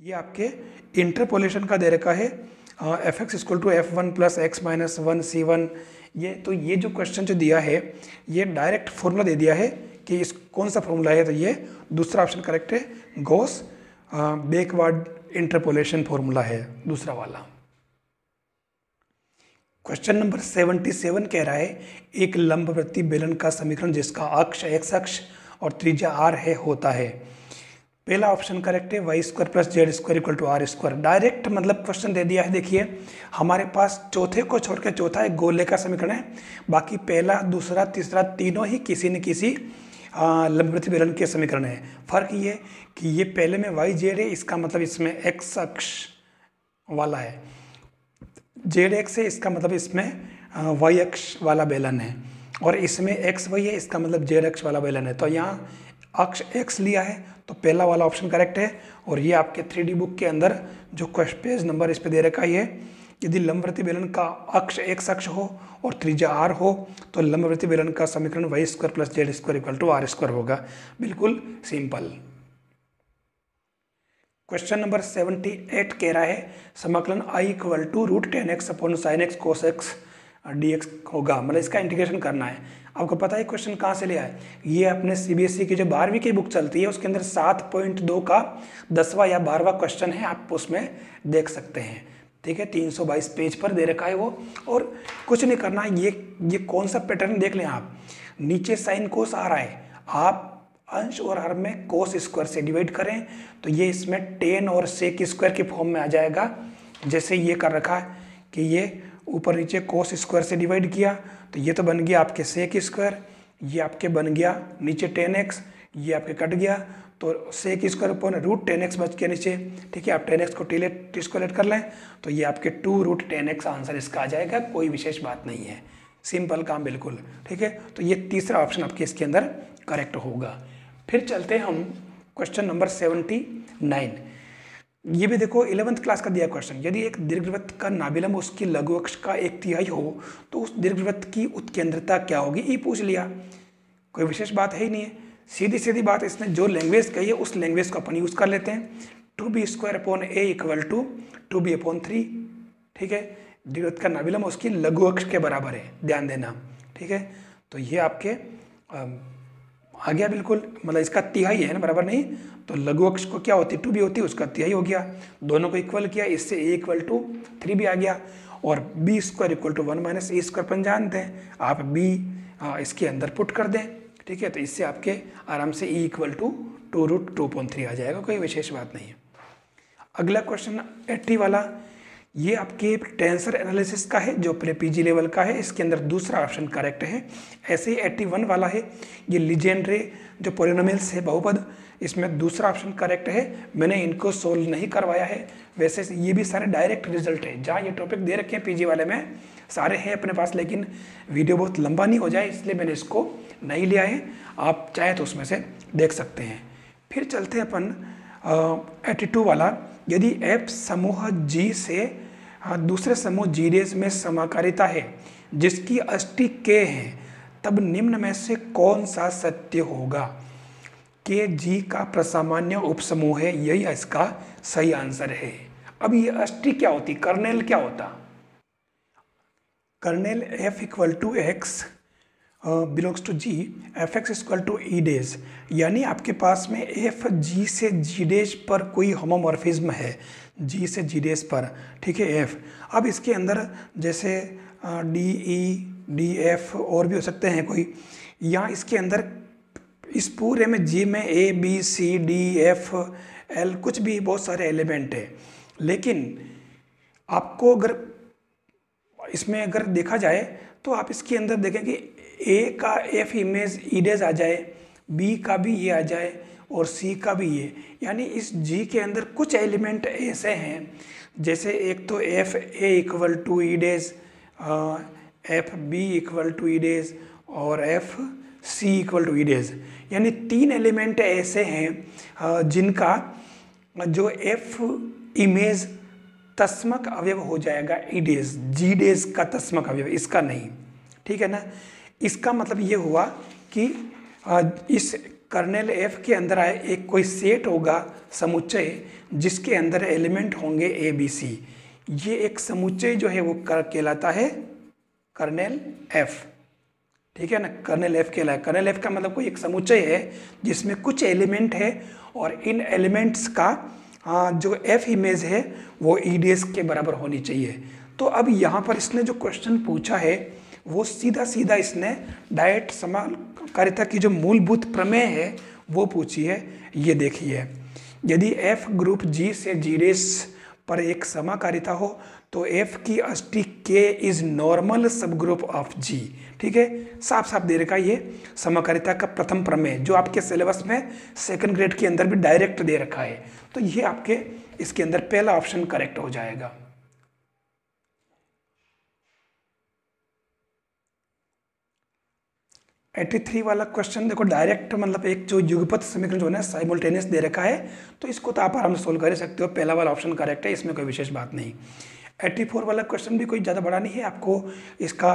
ये आपके इंटरपोलेशन का दे रखा है F X equal to F one plus X minus one C one. ये जो क्वेश्चन जो दिया है ये डायरेक्ट फॉर्मूला दे दिया है कि इस कौन सा फॉर्मूला है, तो ये दूसरा ऑप्शन करेक्ट है, गॉस बैकवर्ड इंटरपोलेशन फॉर्मूला है दूसरा वाला। क्वेश्चन नंबर 77 कह रहा है एक लंबवृत्तीय बेलन का समीकरण जिसका अक्ष एक्स अक्ष और त्रिज्या आर है होता है। पहला ऑप्शन करेक्ट है, Y square plus Z square equal to R square. Direct मतलब क्वेश्चन दे दिया है। देखिए हमारे पास चौथे को छोड़ के चौथा एक गोले का समीकरण है, बाकी पहला दूसरा तीसरा तीनों ही किसी न किसी लंबवृत्तीय बेलन के समीकरण है। फर्क ये कि ये पहले में वाई जेड है, इसका मतलब इसमें एक्स अक्ष वाला है, जेड एक्स है इसका मतलब इसमें वाई अक्ष वाला बेलन है, और इसमें एक्स वाई है इसका मतलब जेड अक्ष वाला बेलन है। तो यहाँ अक्ष एक्स लिया है तो पहला वाला ऑप्शन करेक्ट है। और ये आपके 3D बुक के अंदर जो पेज नंबर इस पे दे रखा है, यदि लंबवृत्तीय बेलन का अक्ष एक्स अक्ष हो और त्रिज्या आर हो तो लंबवृत्तीय बेलन का समीकरण Y square plus Z square equal to R square होगा। बिल्कुल सिंपल। क्वेश्चन नंबर 78 कह रहा है समाकलन I equal to root 10x upon sine X cos X dx होगा, मतलब इसका इंटीग्रेशन करना है। आपको पता है क्वेश्चन कहाँ से लिया है, ये अपने CBSE की जो 12वीं की बुक चलती है उसके अंदर 7.2 का 10वां या 12वां क्वेश्चन है, आप उसमें देख सकते हैं। ठीक है, 322 पेज पर दे रखा है वो, और कुछ नहीं करना है। ये कौन सा पैटर्न देख लें आप, नीचे साइन कोस आ रहा है, आप अंश और हर में कोस स्क्वायर से डिवाइड करें तो ये इसमें टेन और सेक स्क्वायर के फॉर्म में आ जाएगा। जैसे ये कर रखा है कि ये ऊपर नीचे कोस स्क्वायर से डिवाइड किया तो ये तो बन गया आपके सेक स्क्वायर, ये आपके बन गया नीचे 10x, ये आपके कट गया तो sec square upon root 10x बच के नीचे। ठीक है, आप 10x को टी स्क्वायर कर लें तो ये आपके 2 रूट 10x आंसर इसका आ जाएगा, कोई विशेष बात नहीं है, सिंपल काम बिल्कुल। ठीक है, तो ये तीसरा ऑप्शन आपके इसके अंदर करेक्ट होगा। फिर चलते हैं हम क्वेश्चन नंबर 79। ये भी देखो 11th क्लास का दिया क्वेश्चन, यदि एक दीर्घवृत्त का नाभिलंब उसकी लघु अक्ष का 1/3 हो तो उस दीर्घवृत्त की उत्केंद्रता क्या होगी, ये पूछ लिया। कोई विशेष बात है ही नहीं है, सीधी सीधी बात, इसने जो लैंग्वेज कही है उस लैंग्वेज को अपन यूज कर लेते हैं। 2b square upon a equal to 2b upon 3। ठीक है, दीर्घवृत्त का नाभिलंब उसकी लघु अक्ष के बराबर है, ध्यान देना। ठीक है, तो ये आपके आ गया बिल्कुल, मतलब इसका तिहाई है ना, बराबर नहीं, तो लघु अक्ष को क्या होती है 2b होती है, उसका तिहाई हो गया। दोनों को इक्वल किया, इससे a इक्वल टू 3 भी आ गया, और b square equal to 1 minus A square अपन जानते हैं, आप b इसके अंदर पुट कर दें। ठीक है, तो इससे आपके आराम से e इक्वल टू 2 रूट 2.3 आ जाएगा, कोई विशेष बात नहीं है। अगला क्वेश्चन 80 वाला, ये आपके टेंसर एनालिसिस का है जो प्री पीजी लेवल का है, इसके अंदर दूसरा ऑप्शन करेक्ट है। ऐसे ही 81 वाला है, ये लीजेंड्रे जो पोलिनोमियल्स है बहुपद, इसमें दूसरा ऑप्शन करेक्ट है। मैंने इनको सोल्व नहीं करवाया है, वैसे ये भी सारे डायरेक्ट रिजल्ट है, जहाँ ये टॉपिक दे रखे हैं पीजी वाले में सारे हैं अपने पास, लेकिन वीडियो बहुत लंबा नहीं हो जाए इसलिए मैंने इसको नहीं लिया है, आप चाहे तो उसमें से देख सकते हैं। फिर चलते हैं अपन 82 वाला, यदि f समूह G से दूसरे समूह G' में समाकारिता है जिसकी अष्टी k है, तब निम्न में से कौन सा सत्य होगा। के G का प्रसामान्य उपसमूह है, यही इसका सही आंसर है। अब ये अष्टी क्या होती, कर्नेल क्या होता, kernel f equal to X belongs to G, F X equal to E dash, यानी आपके पास में f G से G डेज पर कोई होमोमॉर्फिज्म है, G से G डेज पर। ठीक है, f अब इसके अंदर जैसे D E D F और भी हो सकते हैं कोई, यहाँ इसके अंदर इस पूरे में G में A B C D F L कुछ भी बहुत सारे एलिमेंट है, लेकिन आपको अगर इसमें अगर देखा जाए तो आप इसके अंदर देखें कि A का F इमेज ई डेज आ जाए, B का भी ये आ जाए और C का भी ये, यानी इस G के अंदर कुछ एलिमेंट ऐसे हैं, जैसे एक तो F A equal to E dash, F B equal to E dash और F C equal to E dash, यानी 3 एलिमेंट ऐसे हैं जिनका जो F इमेज तस्मक अवयव हो जाएगा ई डेज, G डेज का तस्मक अवयव, इसका नहीं। ठीक है ना, इसका मतलब ये हुआ कि इस कर्नेल एफ के अंदर आए एक कोई सेट होगा समुच्चय जिसके अंदर एलिमेंट होंगे ए बी सी, ये एक समुच्चय जो है वो कहलाता है कर्नेल एफ। ठीक है ना, कर्नेल एफ कहलाए। कर्नेल एफ का मतलब कोई एक समुच्चय है जिसमें कुछ एलिमेंट है और इन एलिमेंट्स का जो एफ इमेज है वो ईडीएस के बराबर होनी चाहिए। तो अब यहाँ पर इसने जो क्वेश्चन पूछा है वो सीधा सीधा इसने डायरेक्ट समाकारिता की जो मूलभूत प्रमेय है वो पूछी है। ये देखिए, यदि एफ ग्रुप जी से जी रेस पर एक समाकारिता हो तो एफ की अष्टी के इज नॉर्मल सब ग्रुप ऑफ जी। ठीक है, साफ साफ दे रखा है ये समाकारिता का प्रथम प्रमेय जो आपके सिलेबस में सेकंड ग्रेड के अंदर भी डायरेक्ट दे रखा है। तो ये आपके इसके अंदर पहला ऑप्शन करेक्ट हो जाएगा। एटी 83 वाला क्वेश्चन देखो डायरेक्ट मतलब एक जो युगपत समीकरण जो है ना साइमल्टेनियस दे रखा है, तो इसको तो आप आराम से सोल्व कर ही सकते हो। पहला वाला ऑप्शन करेक्ट है, इसमें कोई विशेष बात नहीं। 84 वाला क्वेश्चन भी कोई ज़्यादा बड़ा नहीं है, आपको इसका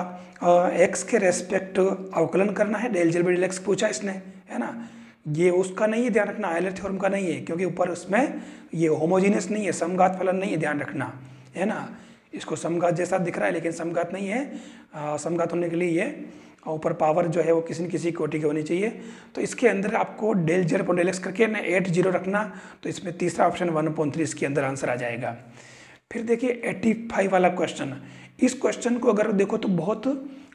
एक्स के रेस्पेक्ट अवकलन करना है। डेल जेल डेल एक्स पूछा इसने, है ना। ये उसका नहीं है, ध्यान रखना आयलर थ्योरम का नहीं है, क्योंकि ऊपर उसमें ये होमोजीनियस नहीं है, समघात फलन नहीं है, ध्यान रखना, है ना। इसको समघात जैसा दिख रहा है लेकिन समघात नहीं है। समघात होने के लिए ये ऊपर पावर जो है वो किसी न किसी कोटि की होनी चाहिए। तो इसके अंदर आपको del Z upon del X करके ना 8 रखना, तो इसमें तीसरा ऑप्शन 1/3 इसके अंदर आंसर आ जाएगा। फिर देखिए 85 वाला क्वेश्चन, इस क्वेश्चन को अगर देखो तो बहुत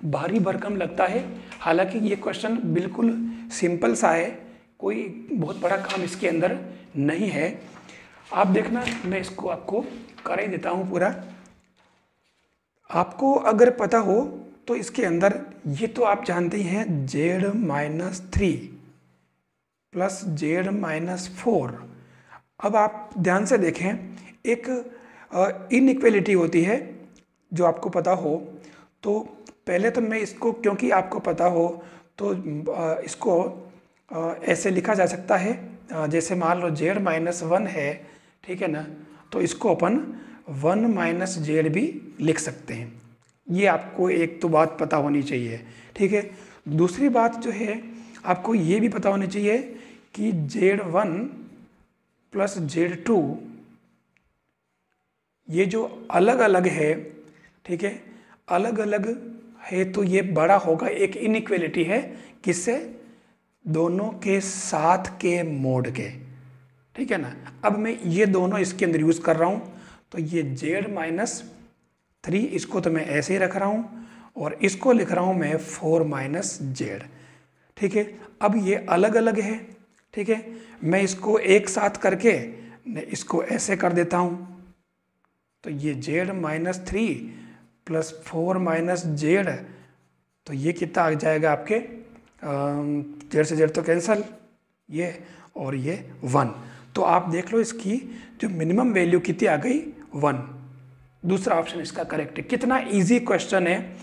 भारी भरकम लगता है, हालांकि ये क्वेश्चन बिल्कुल सिंपल सा है, कोई बहुत बड़ा काम इसके अंदर नहीं है। आप देखना, मैं इसको आपको कर ही देता हूँ पूरा। आपको अगर पता हो तो इसके अंदर ये तो आप जानते ही हैं z-3 प्लस z-4। अब आप ध्यान से देखें, एक इनइक्वेलिटी होती है जो आपको पता हो, तो पहले तो मैं इसको, क्योंकि आपको पता हो तो इसको ऐसे लिखा जा सकता है, जैसे मान लो z-1 है, ठीक है ना, तो इसको अपन 1 - z भी लिख सकते हैं। ये आपको एक तो बात पता होनी चाहिए, ठीक है। दूसरी बात जो है आपको ये भी पता होनी चाहिए कि z1 प्लस z2 ये जो अलग अलग है, ठीक है, अलग अलग है, तो ये बड़ा होगा, एक इनइक्वेलिटी है, किससे? दोनों के साथ के मोड के, ठीक है ना। अब मैं ये दोनों इसके अंदर यूज़ कर रहा हूँ, तो ये z-3 इसको तो मैं ऐसे ही रख रहा हूँ और इसको लिख रहा हूँ मैं 4 - z, ठीक है। अब ये अलग अलग है, ठीक है, मैं इसको एक साथ करके इसको ऐसे कर देता हूँ, तो ये z-3 प्लस 4 - z, तो ये कितना आ जाएगा आपके, z से z तो कैंसल, ये और ये 1। तो आप देख लो इसकी जो मिनिमम वैल्यू कितनी आ गई, 1। दूसरा ऑप्शन इसका करेक्ट है। कितना इजी क्वेश्चन है,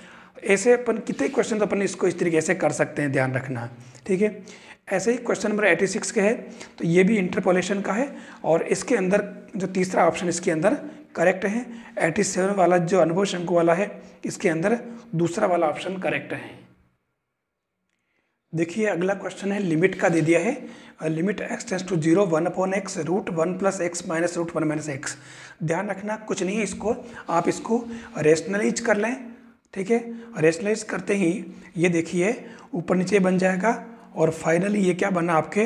ऐसे अपन कितने क्वेश्चन तो अपन इसको इस तरीके से कर सकते हैं, ध्यान रखना, ठीक है। ऐसे ही क्वेश्चन नंबर 86 के है, तो ये भी इंटरपोलेशन का है और इसके अंदर जो तीसरा ऑप्शन इसके अंदर करेक्ट है। 87 वाला जो अनुभव शंकु वाला है, इसके अंदर दूसरा वाला ऑप्शन करेक्ट है। देखिए अगला क्वेश्चन है, लिमिट का दे दिया है, limit x tends to 0 1/x √1 + x - √1 - x। ध्यान रखना कुछ नहीं है, इसको आप इसको रेशनलाइज कर लें, ठीक है। रेशनलाइज करते ही ये देखिए ऊपर नीचे बन जाएगा और फाइनली ये क्या बना आपके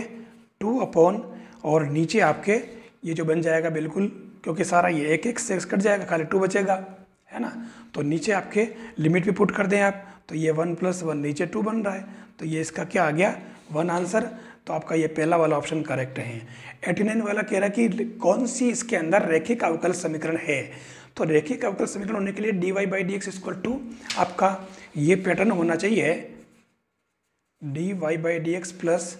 2 और नीचे आपके ये जो बन जाएगा बिल्कुल, क्योंकि सारा ये एक एक से कट जाएगा, खाली 2 बचेगा, है ना। तो नीचे आपके लिमिट भी पुट कर दें आप, तो ये 1 + 1 नीचे 2 बन रहा है, तो ये इसका क्या आ गया 1 आंसर। तो आपका ये पहला वाला ऑप्शन करेक्ट है। 89 वाला कह रहा है कि कौन सी इसके अंदर रैखिक अवकल समीकरण है। तो रैखिक अवकल समीकरण होने के लिए dy/dx = आपका ये पैटर्न होना चाहिए, dy/dx +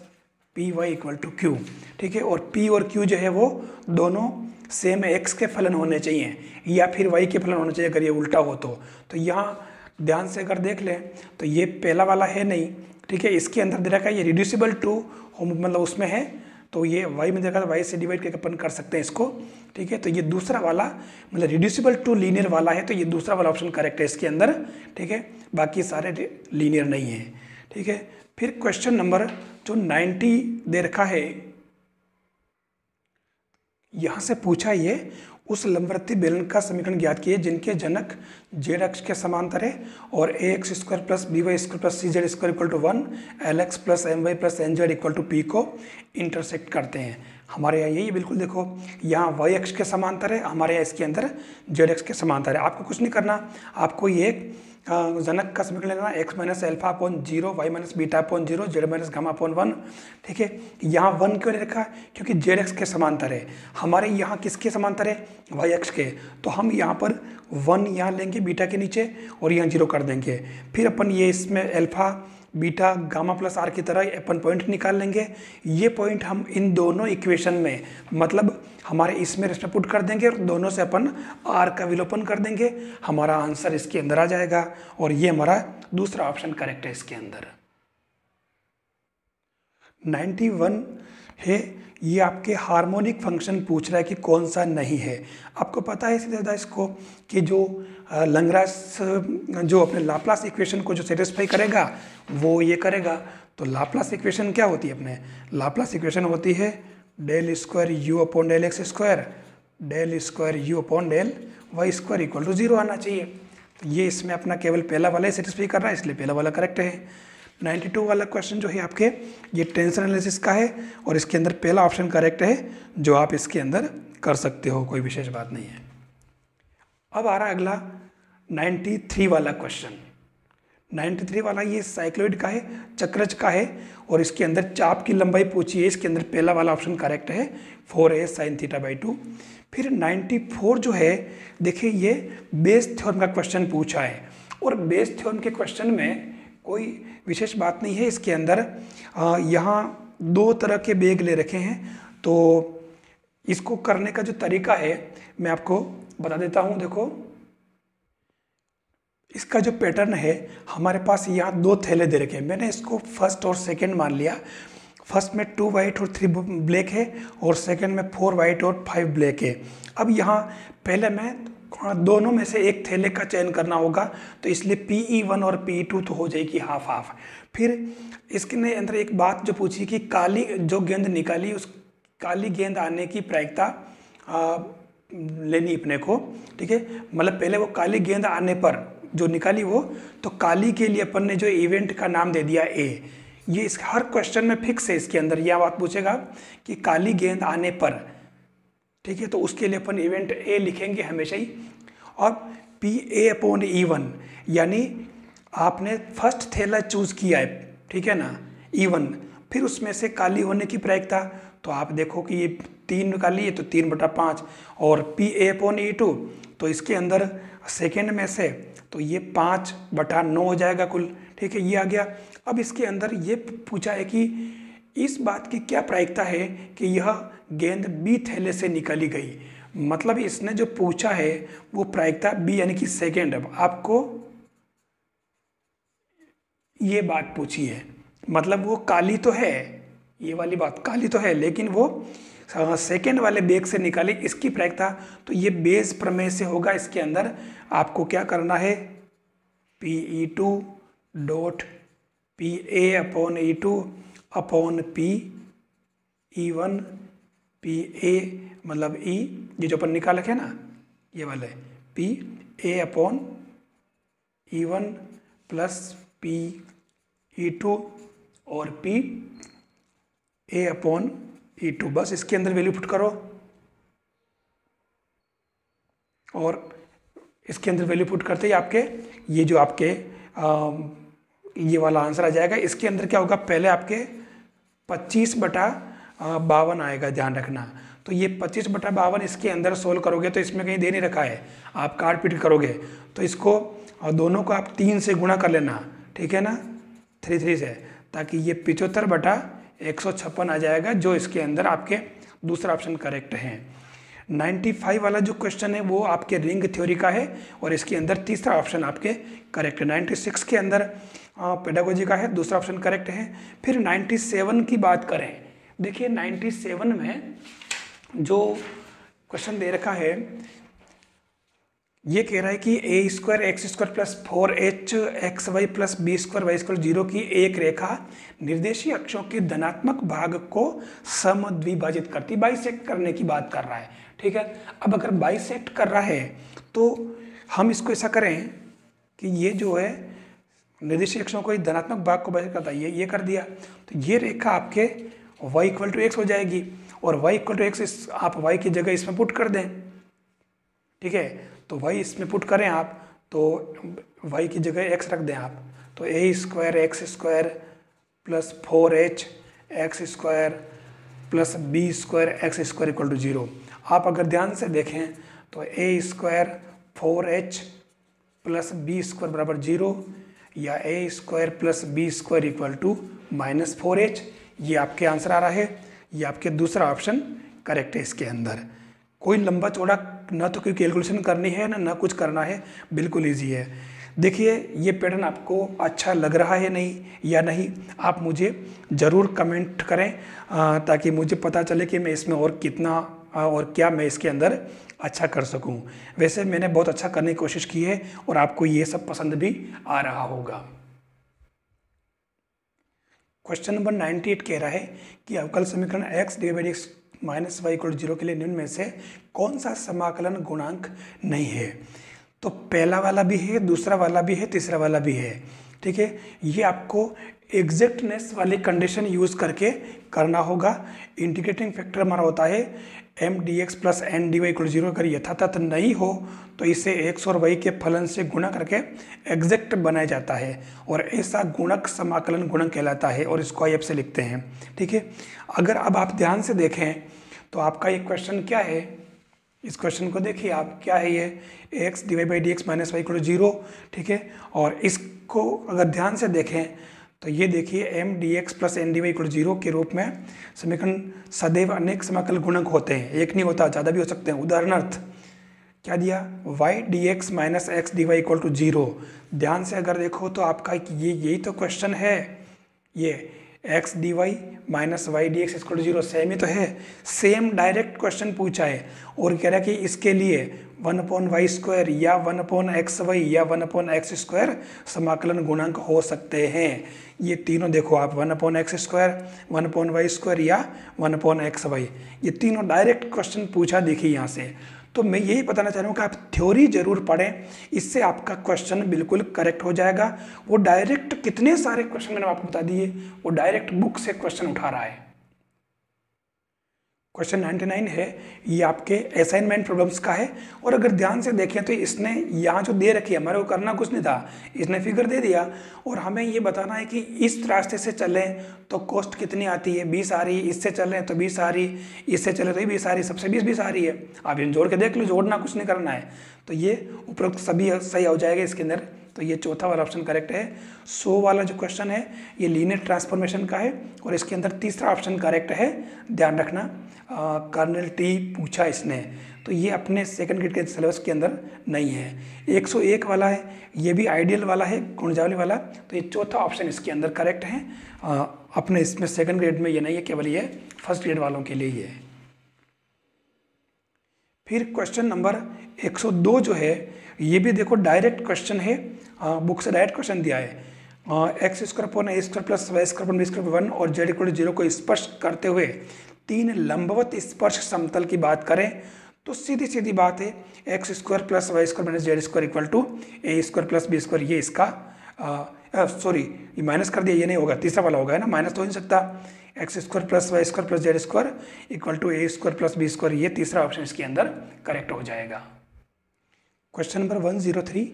py = q, ठीक है। और p और q जो है वो दोनों सेम x के फलन होने चाहिए या फिर y के फलन होने चाहिए, अगर ये उल्टा हो तो यहाँ ध्यान से अगर देख लें तो ये पहला वाला है नहीं, ठीक है। इसके अंदर दे रखा है ये रिड्यूसिबल टू, मतलब उसमें है, तो ये y में देखा y से डिवाइड करके अपन कर सकते हैं इसको, ठीक है। तो ये दूसरा वाला मतलब रिड्यूसिबल टू लीनियर वाला है, तो ये दूसरा वाला ऑप्शन करेक्ट है इसके अंदर, ठीक है। बाकी सारे लीनियर नहीं है, ठीक है। फिर क्वेश्चन नंबर जो 90 दे रखा है, यहाँ से पूछा ये उस लंबवृत्तीय बेलन का समीकरण ज्ञात किए जिनके जनक जेड अक्ष के समांतर है और A X square plus B Y square plus C Z square equal to 1 L X plus M Y plus N Z equal to P को इंटरसेक्ट करते हैं। हमारे यहाँ यही बिल्कुल देखो, यहाँ वाई अक्ष के समांतर है, हमारे यहाँ इसके अंदर जेड अक्ष के समांतर है। आपको कुछ नहीं करना, आपको ये जनक का समीकरण लेना, X minus alpha upon 0, Y minus beta upon 0, Z minus gamma upon 1। ठीक है, यहाँ 1 क्यों नहीं रखा? क्योंकि जेड एक्स के समांतर है। हमारे यहाँ किसके समांतर है? वाई एक्स के। तो हम यहाँ पर 1 यहाँ लेंगे बीटा के नीचे और यहाँ 0 कर देंगे। फिर अपन ये इसमें alpha beta gamma plus R की तरह अपन पॉइंट निकाल लेंगे। ये पॉइंट हम इन दोनों इक्वेशन में, मतलब हमारे इसमें रेस्ट पुट कर देंगे और दोनों से अपन आर का विलोपन कर देंगे। हमारा आंसर इसके अंदर आ जाएगा और ये हमारा दूसरा ऑप्शन करेक्ट है इसके अंदर। 91 है, ये आपके हार्मोनिक फंक्शन पूछ रहा है कि कौन सा नहीं है। आपको पता है सीधा इसको कि जो लैग्रांज जो अपने लाप्लास इक्वेशन को जो सेटिस्फाई करेगा वो ये करेगा। तो लाप्लास इक्वेशन क्या होती है? अपने लाप्लास इक्वेशन होती है del square u upon del x square del square u upon del y square equal to 0 आना चाहिए। तो ये इसमें अपना केवल पहला वाला ही सेटिस्फाई कर रहा है, इसलिए पहला वाला करेक्ट है। 92 वाला क्वेश्चन जो है आपके ये टेंसर एनालिसिस का है और इसके अंदर पहला ऑप्शन करेक्ट है जो आप इसके अंदर कर सकते हो, कोई विशेष बात नहीं है। अब आ रहा है अगला 93 वाला क्वेश्चन। 93 वाला ये साइक्लोइड का है, चक्रज का है और इसके अंदर चाप की लंबाई पूछी है। इसके अंदर पहला वाला ऑप्शन करेक्ट है 4a sin θ/2। फिर 94 जो है, देखिए ये बेस थ्योरम का क्वेश्चन पूछा है और बेस थ्योरम के क्वेश्चन में कोई विशेष बात नहीं है। इसके अंदर यहाँ 2 तरह के बेग ले रखे हैं, तो इसको करने का जो तरीका है मैं आपको बता देता हूँ। देखो इसका जो पैटर्न है, हमारे पास यहाँ 2 थैले दे रखे हैं। मैंने इसको फर्स्ट और सेकंड मान लिया। फर्स्ट में 2 वाइट और 3 ब्लैक है और सेकंड में 4 वाइट और 5 ब्लैक है। अब यहाँ पहले मैं दोनों में से एक थैले का चयन करना होगा, तो इसलिए PE1 और PE2 तो हो जाएगी हाफ हाफ। फिर इसके अंदर एक बात जो पूछी कि काली जो गेंद निकाली, उस काली गेंद आने की प्रायिकता लेनी अपने को। ठीक है, मतलब पहले वो काली गेंद आने पर जो निकाली वो, तो काली के लिए अपन ने जो इवेंट का नाम दे दिया A। ये इस हर क्वेश्चन में फिक्स है। इसके अंदर यह बात पूछेगा कि काली गेंद आने पर, ठीक है, तो उसके लिए अपन इवेंट A लिखेंगे हमेशा ही। और PA/E1 यानी आपने फर्स्ट थैला चूज किया है, ठीक है ना, E1, फिर उसमें से काली होने की प्रायिकता, तो आप देखो कि ये 3 निकाली है तो 3/5 और PA/E2, तो इसके अंदर सेकेंड में से तो ये 5/9 हो जाएगा कुल। ठीक है, ये आ गया। अब इसके अंदर ये पूछा है कि इस बात की क्या प्रायिकता है कि यह गेंद B थैले से निकाली गई। मतलब इसने जो पूछा है वो प्रायिकता B यानी कि सेकेंड। अब आपको ये बात पूछी है, मतलब वो काली तो है, ये वाली बात काली तो है, लेकिन वो सेकेंड वाले बेग से निकाली, इसकी प्रायिकता। तो ये बेस प्रमेय से होगा। इसके अंदर आपको क्या करना है, PE2 dot PA/E2 upon PE1 PA मतलब E, ये जो अपन निकाल रखे ना ये वाले, PA/E1 प्लस PE2 और PA/E2। बस इसके अंदर वैल्यू पुट करो और इसके अंदर वैल्यू पुट करते ही आपके ये जो आपके ये वाला आंसर आ जाएगा। इसके अंदर क्या होगा, पहले आपके 25/52 आएगा, ध्यान रखना। तो ये 25/52 इसके अंदर सोल्व करोगे तो इसमें कहीं दे नहीं रखा है, आप काट पीट करोगे तो इसको दोनों को आप 3 से गुणा कर लेना, ठीक है ना, 3 से, ताकि ये 75/156 आ जाएगा, जो इसके अंदर आपके दूसरा ऑप्शन करेक्ट है। 95 वाला जो क्वेश्चन है वो आपके रिंग थ्योरी का है और इसके अंदर तीसरा ऑप्शन आपके करेक्ट है। 96 के अंदर पेडागोजी का है, दूसरा ऑप्शन करेक्ट है। फिर 97 की बात करें, देखिए 97 में जो क्वेश्चन दे रखा है ये कह रहा है कि A square X square plus 4h X Y plus B square Y square 0 की एक रेखा निर्देशीय अक्षों के धनात्मक भाग को समद्विभाजित करती, बाइसेक्ट करने की बात कर रहा है। ठीक है, अब अगर बाइसेक्ट कर रहा है तो हम इसको ऐसा करें कि ये जो है निर्देशीय अक्षों को धनात्मक भाग को बाइसेक्ट करता है, ये कर दिया तो ये रेखा आपके y इक्वल टू एक्स हो जाएगी और y इक्वल टू एक्स आप y की जगह इसमें पुट कर दें। ठीक है, तो y इसमें पुट करें आप तो y की जगह x रख दें आप, तो A square X square plus 4h X square plus B square X square equal to 0। आप अगर ध्यान से देखें तो A square 4h plus B square बराबर 0 या A square plus B square equal to -4h, ये आपके आंसर आ रहा है। ये आपके दूसरा ऑप्शन करेक्ट है। इसके अंदर कोई लंबा चौड़ा ना तो कोई कैलकुलेशन करनी है ना कुछ करना है, बिल्कुल इजी है। देखिए ये पैटर्न आपको अच्छा लग रहा है नहीं या नहीं, आप मुझे ज़रूर कमेंट करें ताकि मुझे पता चले कि मैं इसमें और कितना और क्या मैं इसके अंदर अच्छा कर सकूं। वैसे मैंने बहुत अच्छा करने की कोशिश की है और आपको ये सब पसंद भी आ रहा होगा। क्वेश्चन नंबर 98 कह रहा है कि अवकल समीकरण x divide x minus Y equal 0 के लिए निम्न में से कौन सा समाकलन गुणांक नहीं है। तो पहला वाला भी है, दूसरा वाला भी है, तीसरा वाला भी है। ठीक है, ये आपको एग्जैक्टनेस वाली कंडीशन यूज़ करके करना होगा। इंटीग्रेटिंग फैक्टर हमारा होता है m d x plus n d y equal 0। अगर यथातथ नहीं हो तो इसे एक्स और वाई के फलन से गुणा करके एग्जैक्ट बनाया जाता है और ऐसा गुणक समाकलन गुणक कहलाता है और इसको आई से लिखते हैं। ठीक है, अगर अब आप ध्यान से देखें तो आपका ये क्वेश्चन क्या है, इस क्वेश्चन को देखिए आप, क्या है ये x divide by d x minus Y equal 0। ठीक है, और इसको अगर ध्यान से देखें तो ये देखिए m d x plus n d y equal 0 के रूप में समीकरण सदैव अनेक समाकल गुणक होते हैं, एक नहीं होता, ज़्यादा भी हो सकते हैं। उदाहरणार्थ क्या दिया, y D x minus x D y equal to 0। ध्यान से अगर देखो तो आपका यही तो क्वेश्चन है, ये X D Y minus Y D X equal to 0 same ही तो है, सेम डायरेक्ट क्वेश्चन पूछा है और कह रहा है कि इसके लिए 1/y स्क्वायर या 1/xy या 1/x स्क्वायर समाकलन गुणांक हो सकते हैं। ये तीनों देखो आप 1/x स्क्वायर, 1/y स्क्वायर या 1/xy, ये तीनों डायरेक्ट क्वेश्चन पूछा देखिए यहाँ से। तो मैं यही बताना चाह रहा हूँ कि आप थ्योरी जरूर पढ़ें, इससे आपका क्वेश्चन बिल्कुल करेक्ट हो जाएगा। वो डायरेक्ट कितने सारे क्वेश्चन मैंने आपको बता दिए, वो डायरेक्ट बुक से क्वेश्चन उठा रहा है। क्वेश्चन 99 है, ये आपके असाइनमेंट प्रॉब्लम्स का है और अगर ध्यान से देखें तो इसने यहाँ जो दे रखी है, हमारे को करना कुछ नहीं था, इसने फिगर दे दिया और हमें ये बताना है कि इस रास्ते से चलें तो कॉस्ट कितनी आती है, 20 आ रही, इससे चलें तो 20 आ रही, इससे चले तो 20 आ रही, सबसे 20 आ रही है। आप इन जोड़ के देख लो, जोड़ना कुछ नहीं करना है, तो ये उपरोक्त सभी सही हो जाएगा इसके अंदर। तो ये चौथा वाला ऑप्शन करेक्ट है। 100 वाला जो क्वेश्चन है ये लीनियर ट्रांसफॉर्मेशन का है और इसके अंदर तीसरा ऑप्शन करेक्ट है, ध्यान रखना। कर्नल टी पूछा इसने, तो ये अपने सेकंड ग्रेड के सिलेबस के अंदर नहीं है। 101 वाला है, ये भी आइडियल वाला है, गुणजावली वाला, तो ये चौथा ऑप्शन इसके अंदर करेक्ट है। अपने इसमें सेकंड ग्रेड में ये नहीं है, केवल ये फर्स्ट ग्रेड वालों के लिए ही है। फिर क्वेश्चन नंबर 102 जो है, ये भी देखो डायरेक्ट क्वेश्चन है, बुक से डायरेक्ट क्वेश्चन दिया है। X square upon A square plus Y square upon B square 1 और जेड इक्वल टू 0 को स्पर्श करते हुए 3 लंबवत स्पर्श समतल की बात करें तो सीधी सीधी बात है x square plus Y square minus z square equal to a square plus B square, ये इसका सॉरी ये माइनस कर दिया, ये नहीं होगा, तीसरा वाला होगा, है ना, माइनस तो हो नहीं सकता। X square plus Y square plus Z square equal to a square plus B square, ये तीसरा ऑप्शन इसके अंदर करेक्ट हो जाएगा। क्वेश्चन नंबर 103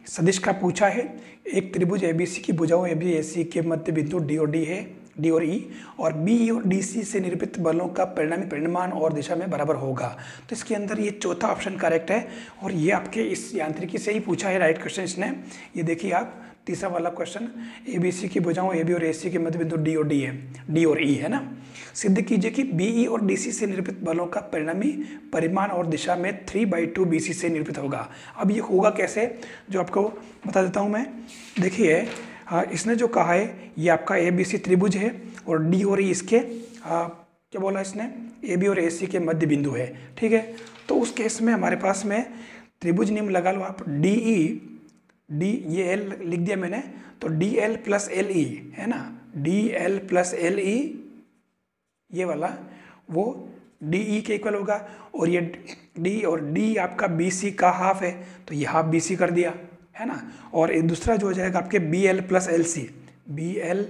सदिश का पूछा है, एक त्रिभुज एबीसी की भुजाओं एबी एसी के मध्य बिंदु डी और डी है, डी और ई और बी और डी सी से निरूपित बलों का परिणामी परिमाण और दिशा में बराबर होगा। तो इसके अंदर ये चौथा ऑप्शन करेक्ट है और ये आपके इस यांत्रिकी से ही पूछा है, राइट क्वेश्चन इसने। ये देखिए आप तीसरा वाला क्वेश्चन, एबीसी की भुजाओं एबी और एसी के मध्य बिंदु डी और डी है, डी और ई है ना। सिद्ध कीजिए कि बीई और डीसी से निरूपित बलों का परिणामी परिमाण और दिशा में 3/2 बीसी से निरूपित होगा। अब ये होगा कैसे, जो आपको बता देता हूँ मैं। देखिए इसने जो कहा है ये आपका ए बी सी त्रिभुज है और डी और ई इसके क्या बोला इसने, ए बी और ए सी के मध्य बिंदु है। ठीक है, तो उस केस में हमारे पास में त्रिभुज नियम लगा लो आप, डी ई, डी ये एल लिख दिया मैंने, तो D L plus L E है ना, D L plus L E ये वाला वो डी ई के इक्वल होगा, और ये डी और डी आपका बी सी का हाफ है, तो ये हाफ बी सी कर दिया है ना। और ये दूसरा जो हो जाएगा आपके B L plus L C, B L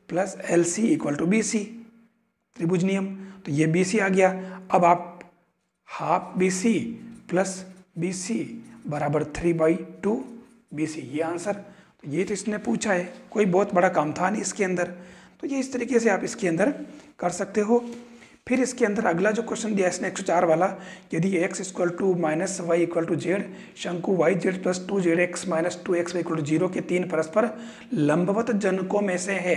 plus L C equal to B C, त्रिभुज नियम, तो ये बी सी आ गया। अब आप half B C plus B C बराबर 3/2 बी सी, ये आंसर। तो ये तो इसने पूछा है, कोई बहुत बड़ा काम था नहीं इसके अंदर, तो ये इस तरीके से आप इसके अंदर कर सकते हो। फिर इसके अंदर अगला जो क्वेश्चन दिया इसने 104 वाला, यदि x equal to minus Y equal to Z, शंकु Y Z plus 2zx minus 2x equal to 0 के 3 परस्पर लंबवत जनकों में से है,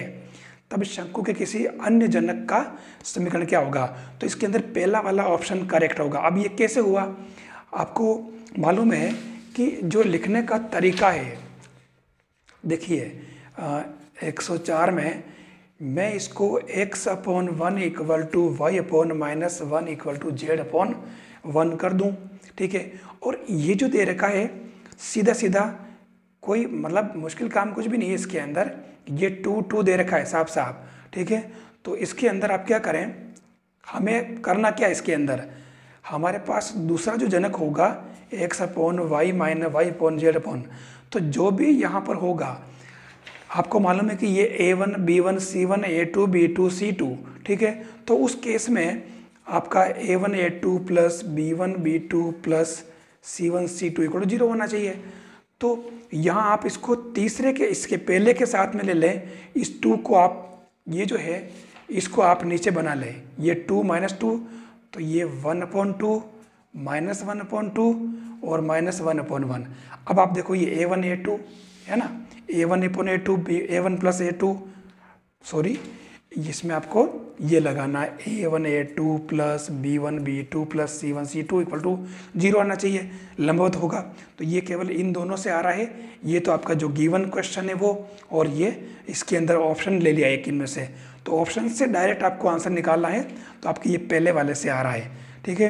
तब शंकु के किसी अन्य जनक का समीकरण क्या होगा। तो इसके अंदर पहला वाला ऑप्शन करेक्ट होगा। अब ये कैसे हुआ, आपको मालूम है कि जो लिखने का तरीका है, देखिए 104 में मैं इसको x/1 equal to y/-1 equal to z/1 कर दूं, ठीक है। और ये जो दे रखा है सीधा सीधा, कोई मतलब मुश्किल काम कुछ भी नहीं है इसके अंदर, ये 2 दे रखा है साफ साफ, ठीक है। तो इसके अंदर आप क्या करें, हमें करना क्या है, इसके अंदर हमारे पास दूसरा जो जनक होगा x/y-y/z/, तो जो भी यहाँ पर होगा, आपको मालूम है कि ये a1 b1 c1 a2 b2 c2, ठीक है। तो उस केस में आपका a1 a2 plus b1 b2 plus c1 c2 equal to 0 होना चाहिए। तो यहाँ आप इसको तीसरे के, इसके पहले के साथ में ले लें, इस 2 को आप, ये जो है इसको आप नीचे बना लें, ये 2 - 2, तो ये 1/2 -1/2 और -1/1। अब आप देखो ये a1 a2 है ना, a1/a2 a1 plus a2, sorry इसमें आपको ये लगाना है a1 a2 plus b1 b2 plus c1 c2 equal to 0 आना चाहिए, लंबवत होगा। तो ये केवल इन दोनों से आ रहा है, ये तो आपका जो गिवन क्वेश्चन है वो, और ये इसके अंदर ऑप्शन ले लिया एक इनमें से, तो ऑप्शन से डायरेक्ट आपको आंसर निकालना है, तो आपके ये पहले वाले से आ रहा है, ठीक है।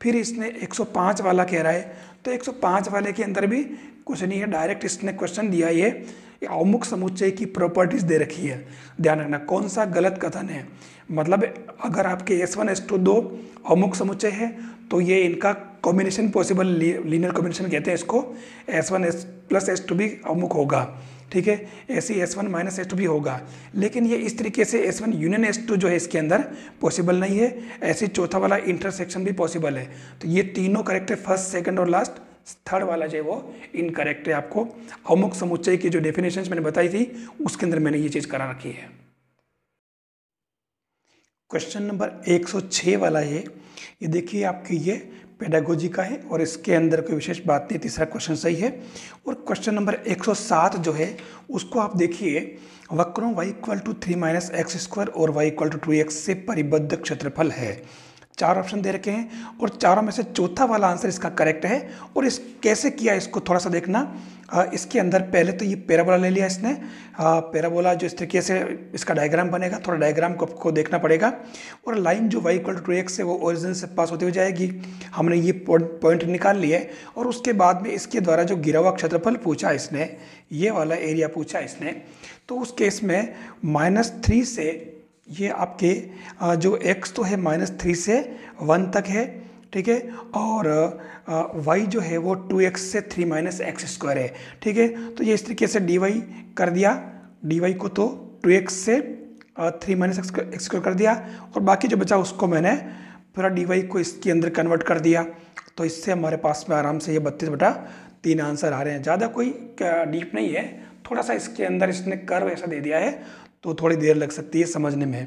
फिर इसने 105 वाला कह रहा है, तो 105 वाले के अंदर भी कुछ नहीं है, डायरेक्ट इसने क्वेश्चन दिया, ये अवमुख समुच्चय की प्रॉपर्टीज दे रखी है। ध्यान रखना कौन सा गलत कथन है, मतलब अगर आपके S1 S2 दो अवमुख समुच्चय है, तो ये इनका कॉम्बिनेशन पॉसिबल, लीनियर कॉम्बिनेशन कहते हैं इसको, S1 प्लस S2 भी अवमुख होगा, ठीक है। ऐसे S1 माइनस S2 भी होगा, लेकिन ये इस तरीके से S1 यूनियन S2 जो है इसके अंदर पॉसिबल नहीं है। ऐसे चौथा वाला इंटरसेक्शन भी पॉसिबल है, तो ये तीनों करेक्ट है, फर्स्ट सेकंड और लास्ट। थर्ड वाला जो है वो इनकरेक्ट है। आपको अवमुख समुच्चय की जो डेफिनेशंस मैंने बताई थी उसके अंदर मैंने ये चीज़ करा रखी है। क्वेश्चन नंबर 106 वाला है, ये देखिए आपकी ये पेडागोजी का है और इसके अंदर कोई विशेष बात नहीं, तीसरा क्वेश्चन सही है। और क्वेश्चन नंबर 107 जो है उसको आप देखिए, वक्रों y इक्वल टू 3 - x² और y इक्वल टू 2x से परिबद्ध क्षेत्रफल है। 4 ऑप्शन दे रखे हैं और चारों में से चौथा वाला आंसर इसका करेक्ट है। और इस कैसे किया इसको थोड़ा सा देखना। इसके अंदर पहले तो ये पैराबोला ले लिया इसने, पैराबोला जो इस तरीके से इसका डायग्राम बनेगा, थोड़ा डायग्राम को देखना पड़ेगा। और लाइन जो y इक्वल टू 2x है वो ओरिजिन से पास होती हुई जाएगी, हमने ये पॉइंट निकाल लिया है। और उसके बाद में इसके द्वारा जो गिरा हुआ क्षेत्रफल पूछा इसने, ये वाला एरिया पूछा इसने, तो उस केस में -3 से ये आपके जो x तो है -3 से 1 तक है, ठीक है। और y जो है वो 2x से 3 - x² है, ठीक है। तो ये इस तरीके से dy कर दिया, dy को तो 2x से 3 - x² कर दिया, और बाकी जो बचा उसको मैंने पूरा dy को इसके अंदर कन्वर्ट कर दिया। तो इससे हमारे पास में आराम से ये 32/3 आंसर आ रहे हैं। ज़्यादा कोई डीप नहीं है, थोड़ा सा इसके अंदर इसने कर्व ऐसा दे दिया है, तो थोड़ी देर लग सकती है समझने में।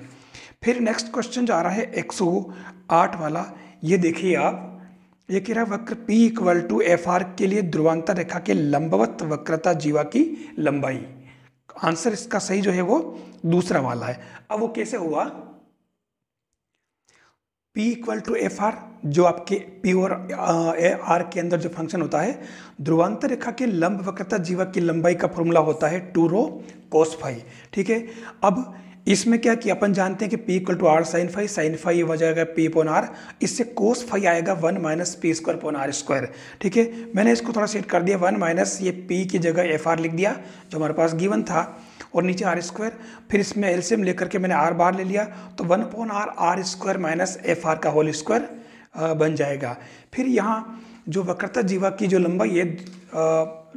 फिर नेक्स्ट क्वेश्चन जो आ रहा है 108 वाला, ये देखिए आप, ये कह रहा है वक्र P इक्वल टू FR के लिए ध्रुवांतर रेखा के लंबवत वक्रता जीवा की लंबाई। आंसर इसका सही जो है वो दूसरा वाला है। अब वो कैसे हुआ, P इक्वल टू FR जो आपके P और R के अंदर जो फंक्शन होता है, ध्रुवांतर रेखा के लंब वक्रता जीवा की लंबाई का फॉर्मूला होता है 2ρ cos φ, ठीक है। अब इसमें क्या कि अपन जानते हैं कि P equal to r sine phi हो जाएगा P अपॉन आर, इससे कोस फाई आएगा 1 minus p square upon r square. ठीक है, मैंने इसको थोड़ा सेट कर दिया, 1 माइनस ये P की जगह एफ आर लिख दिया जो हमारे पास गिवन था, और नीचे आर स्क्वायर, फिर इसमें एलसीएम लेकर के मैंने आर बार ले लिया, तो 1 upon r square minus f r का होल स्क्वायर बन जाएगा। फिर यहाँ जो वक्रता जीवा की जो लंबाई है,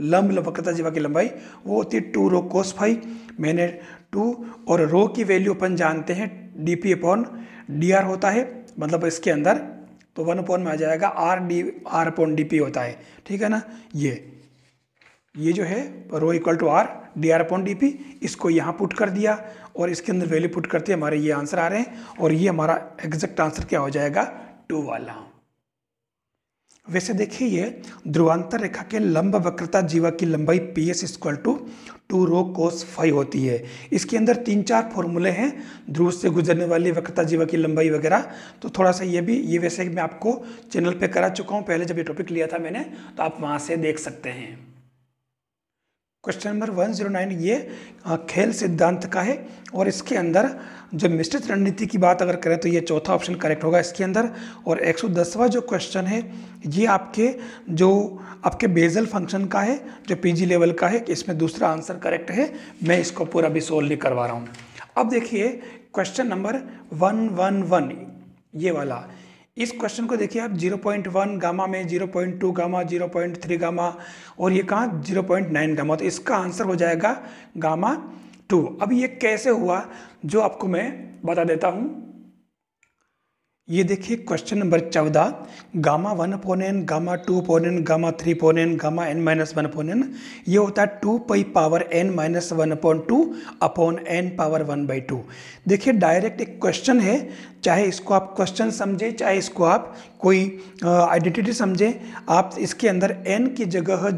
लंब वक्रता जीवा की लंबाई वो होती है 2 रो कोस फाई, मैंने 2, और रो की वैल्यू अपन जानते हैं D P upon D R होता है, मतलब इसके अंदर तो 1 अपॉन में आ जाएगा आर अपॉन डी पी होता है। ठीक है ना, ये जो है rho equal to R D R upon D P, इसको यहाँ पुट कर दिया और इसके अंदर वैल्यू पुट करते हमारे ये आंसर आ रहे हैं, और ये हमारा एग्जैक्ट आंसर क्या हो जाएगा 2 वाला। वैसे देखिए ये ध्रुवांतर रेखा के लंब वक्रता जीवा की लंबाई p s equal to 2 rho cos phi होती है। इसके अंदर 3-4 फॉर्मूले हैं, ध्रुव से गुजरने वाली वक्रता जीवा की लंबाई वगैरह, तो थोड़ा सा ये वैसे मैं आपको चैनल पे करा चुका हूँ पहले, जब ये टॉपिक लिया था मैंने, तो आप वहाँ से देख सकते हैं। क्वेश्चन नंबर 109 ये खेल सिद्धांत का है, और इसके अंदर जो मिश्रित रणनीति की बात अगर करें तो ये चौथा ऑप्शन करेक्ट होगा इसके अंदर। और 110वां जो क्वेश्चन है ये आपके बेजल फंक्शन का है, जो पीजी लेवल का है, इसमें दूसरा आंसर करेक्ट है। मैं इसको पूरा भी सोल्व नहीं करवा रहा हूँ। अब देखिए क्वेश्चन नंबर 111 ये वाला, इस क्वेश्चन को देखिए आप 0.1 गामा में, 0.2 गामा, 0.3 गामा, और ये कहाँ 0.9 गामा, तो इसका आंसर हो जाएगा गामा 2। अब ये कैसे हुआ जो आपको मैं बता देता हूँ। ये देखिए question number 14, gamma 1 upon N, gamma 2 upon N, gamma 3 upon N, gamma n minus 1 upon N, ये होता है 2 pi power n minus 1 upon 2 upon n power 1/2। देखिए डायरेक्ट एक क्वेश्चन है, चाहे इसको आप क्वेश्चन समझे, चाहे इसको आप कोई आइडेंटिटी समझें, आप इसके अंदर n की जगह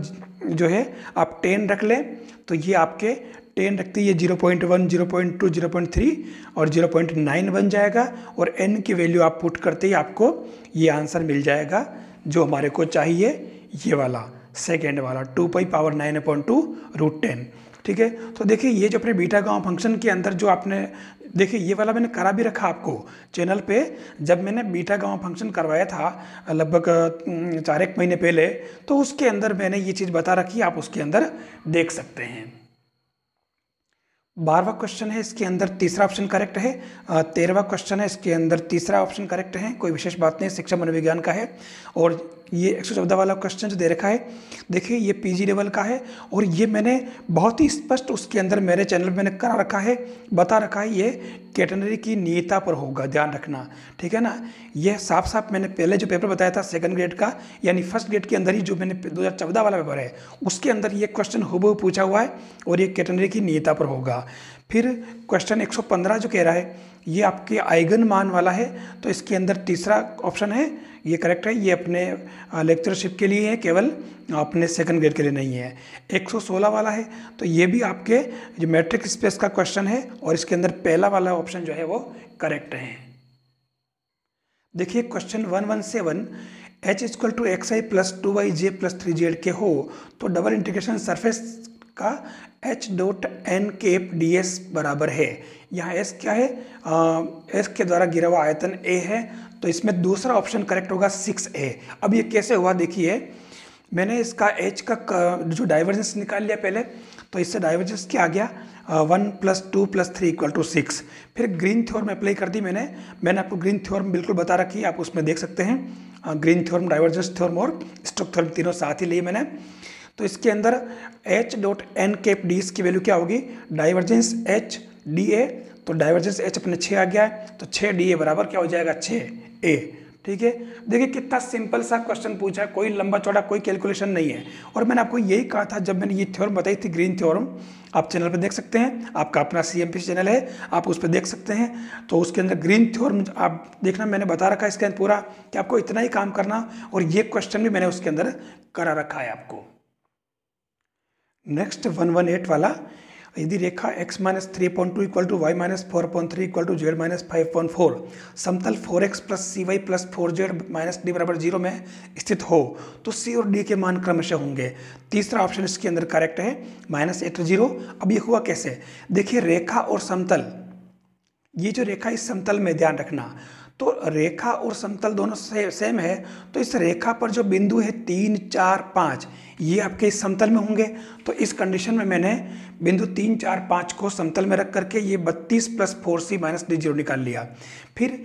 जो है आप 10 रख लें, तो ये आपके 10 रखते ये 0.1, 0.2, 0.3 और 0.9 बन जाएगा, और n की वैल्यू आप पुट करते ही आपको ये आंसर मिल जाएगा जो हमारे को चाहिए, ये वाला सेकेंड वाला 2 पाई पावर 9/2 रूट 10। ठीक है, तो देखिए ये जो अपने बीटा गामा फंक्शन के अंदर जो आपने देखिए ये वाला मैंने करा भी रखा आपको चैनल पे, जब मैंने बीटा गामा फंक्शन करवाया था लगभग 4-1 महीने पहले, तो उसके अंदर मैंने ये चीज़ बता रखी, आप उसके अंदर देख सकते हैं। 12वां क्वेश्चन है, इसके अंदर तीसरा ऑप्शन करेक्ट है। 13वां क्वेश्चन है, इसके अंदर तीसरा ऑप्शन करेक्ट है, कोई विशेष बात नहीं, शिक्षा मनोविज्ञान का है। और ये 114 वाला क्वेश्चन जो दे रखा है, देखिए ये पीजी लेवल का है, और ये मैंने बहुत ही स्पष्ट उसके अंदर मेरे चैनल मैंने करा रखा है, बता रखा है, ये कैटेनरी की नियता पर होगा, ध्यान रखना। ठीक है ना, यह साफ साफ मैंने पहले जो पेपर बताया था सेकंड ग्रेड का, यानी फर्स्ट ग्रेड के अंदर ही जो मैंने 2014 वाला पेपर है उसके अंदर ये क्वेश्चन हूबहू पूछा हुआ है, और ये कैटेनरी की नियता पर होगा। फिर क्वेश्चन 115 जो कह रहा है ये आपके आइगन मान वाला है, तो इसके अंदर तीसरा ऑप्शन है ये करेक्ट है, ये अपने लेक्चरशिप के लिए है, केवल अपने सेकंड ग्रेड के लिए नहीं है। 116 वाला है, तो ये भी आपके जो मैट्रिक स्पेस का क्वेश्चन है, और इसके अंदर पहला वाला ऑप्शन जो है वो करेक्ट है। देखिए question 117, h equal to xi plus 2yj plus 3z के हो तो डबल इंटीग्रेशन सरफेस का h dot n cap d s बराबर है। यहाँ s क्या है, s के द्वारा घिरा हुआ आयतन a है, तो इसमें दूसरा ऑप्शन करेक्ट होगा 6a। अब ये कैसे हुआ देखिए, मैंने इसका h का जो डाइवर्जेंस निकाल लिया पहले, तो इससे डाइवर्जेंस क्या आ गया 1 + 2 + 3 = 6। फिर ग्रीन थ्योरम अप्लाई कर दी मैंने आपको ग्रीन थ्योरम बिल्कुल बता रखी है, आप उसमें देख सकते हैं। ग्रीन थ्योरम, डाइवर्जेंस थ्योरम और स्टोक्स थ्योरम तीनों साथ ही लिए मैंने। तो इसके अंदर h dot n cap d की वैल्यू क्या होगी, डाइवर्जेंस h dA, तो डाइवर्जेंस h अपने 6 आ गया है, तो 6 dA बराबर क्या हो जाएगा 6a। ठीक है, देखिए कितना सिंपल सा क्वेश्चन पूछा है, कोई लंबा चौड़ा कोई कैलकुलेशन नहीं है। और मैंने आपको यही कहा था जब मैंने ये थ्योरम बताई थी, ग्रीन थ्योरम, आप चैनल पे देख सकते हैं, आपका अपना CMP चैनल है, आप उस पर देख सकते हैं। तो उसके अंदर ग्रीन थ्योरम आप देखना, मैंने बता रखा है इसके अंदर पूरा कि आपको इतना ही काम करना, और ये क्वेश्चन भी मैंने उसके अंदर करा रखा है आपको। नेक्स्ट 118 वाला, यदि रेखा x - 3/2 = y - 4/3 = z - 5/4 समतल 4x + cy + 4z - d = 0 में स्थित हो तो c और d के मान क्रमशः होंगे। तीसरा ऑप्शन इसके अंदर करेक्ट है -8 0। अब ये हुआ कैसे, देखिए रेखा और समतल ये जो रेखा इस समतल में, ध्यान रखना, तो रेखा और समतल दोनों सेम है, तो इस रेखा पर जो बिंदु है 3, 4, 5 ये आपके इस समतल में होंगे। तो इस कंडीशन में मैंने बिंदु 3, 4, 5 को समतल में रख करके ये 32 + 4c - d0 निकाल लिया। फिर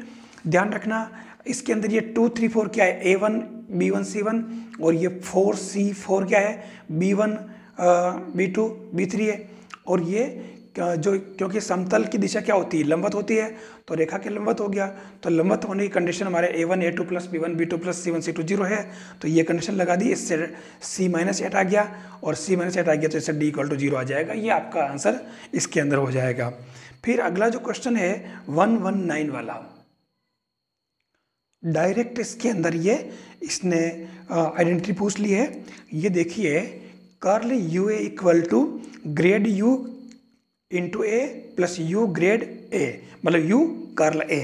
ध्यान रखना इसके अंदर ये 2, 3, 4 क्या है, A1 B1 C1, और ये 4C4 क्या है, B1 B2 B3 है। और ये जो, क्योंकि समतल की दिशा क्या होती है, लंबवत होती है, तो रेखा के लंबवत हो गया। तो लंबवत होने की कंडीशन हमारे A1 A2 + B1 B2 + C1 C2 0 है। तो ये कंडीशन लगा दी, इससे C - 8 आ गया, और C - 8 आ गया तो इससे D = 0 आ जाएगा। ये आपका आंसर इसके अंदर हो जाएगा। फिर अगला जो क्वेश्चन है 119 वाला, डायरेक्ट इसके अंदर ये इसने आइडेंटिटी पूछ ली है। ये देखिए, curl UA = grade U × A + U grade A, मतलब U कर्ल A।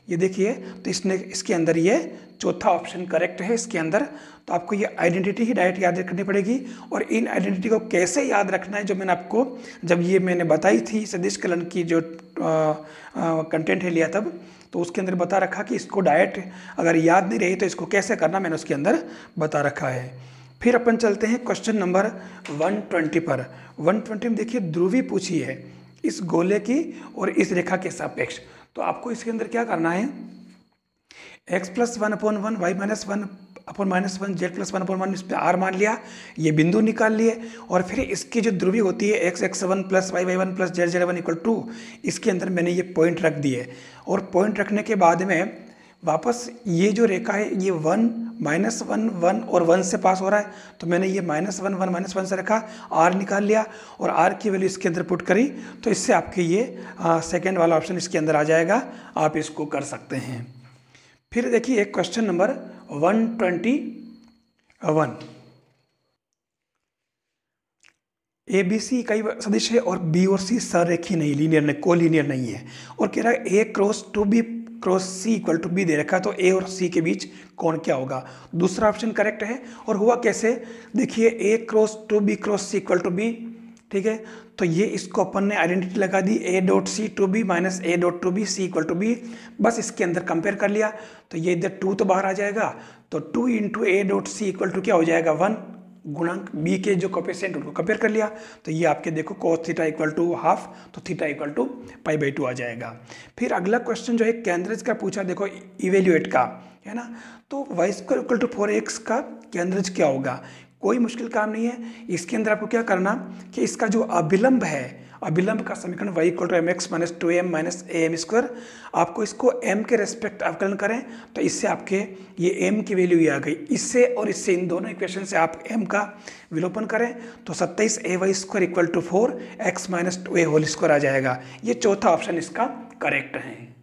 ये देखिए, तो इसने इसके अंदर ये चौथा ऑप्शन करेक्ट है इसके अंदर। तो आपको ये आइडेंटिटी ही डायरेक्ट याद करनी पड़ेगी। और इन आइडेंटिटी को कैसे याद रखना है, जो मैंने आपको जब ये मैंने बताई थी सदिश कलन की जो कंटेंट है लिया तब, तो उसके अंदर बता रखा कि इसको डायरेक्ट अगर याद नहीं रही तो इसको कैसे करना, मैंने उसके अंदर बता रखा है। फिर अपन चलते हैं क्वेश्चन नंबर 120 पर। 120 में देखिए ध्रुवी पूछी है इस गोले की और इस रेखा के सापेक्ष। तो आपको इसके अंदर क्या करना है, x + 1/1 y - 1/-1 z + 1/1 इस पर r मान लिया, ये बिंदु निकाल लिए। और फिर इसकी जो ध्रुवी होती है x x1 + y y1 + z z1 = 2, इसके अंदर मैंने ये पॉइंट रख दिए। और पॉइंट रखने के बाद में वापस ये जो रेखा है ये 1 -1 1 और 1 से पास हो रहा है, तो मैंने ये -1 1 -1 से रखा, r निकाल लिया और r की वैल्यू इसके अंदर पुट करी। तो इससे आपके ये सेकेंड वाला ऑप्शन इसके अंदर आ जाएगा, आप इसको कर सकते हैं। फिर देखिए क्वेश्चन नंबर 121, ABC इकाई सदिश है और B और C सररेखीय नहीं, लीनियर नहीं, कोलिनियर नहीं है। और कह रहा है A × 2B × C = B दे रखा, तो A और C के बीच कोण क्या होगा। दूसरा ऑप्शन करेक्ट है। और हुआ कैसे, देखिए A × 2B × C = B, ठीक है। तो ये इसको अपन ने आइडेंटिटी लगा दी, A.C × B - A.B C = B। बस इसके अंदर कंपेयर कर लिया, तो ये इधर 2 तो बाहर आ जाएगा, तो 2 × A.C = क्या हो जाएगा 1 गुणक B के जो कोफिशिएंट उनको कंपेयर कर लिया। तो ये आपके देखो cos θ = ½ तो θ = π/2 आ जाएगा। फिर अगला क्वेश्चन जो है केंद्रज का पूछा, देखो इवेल्युएट का है ना। तो y² = 4x का केंद्रज क्या होगा, कोई मुश्किल काम नहीं है। इसके अंदर आपको क्या करना कि इसका जो अभिलंब है, अभिलंब का समीकरण y = mx - 2m - am², आपको इसको m के रेस्पेक्ट अवकलन करें, तो इससे आपके ये m की वैल्यू आ गई। इससे और इससे इन दोनों इक्वेशन से आप m का विलोपन करें तो 27ay² = 4 x - 2a² आ जाएगा। ये चौथा ऑप्शन इसका करेक्ट है।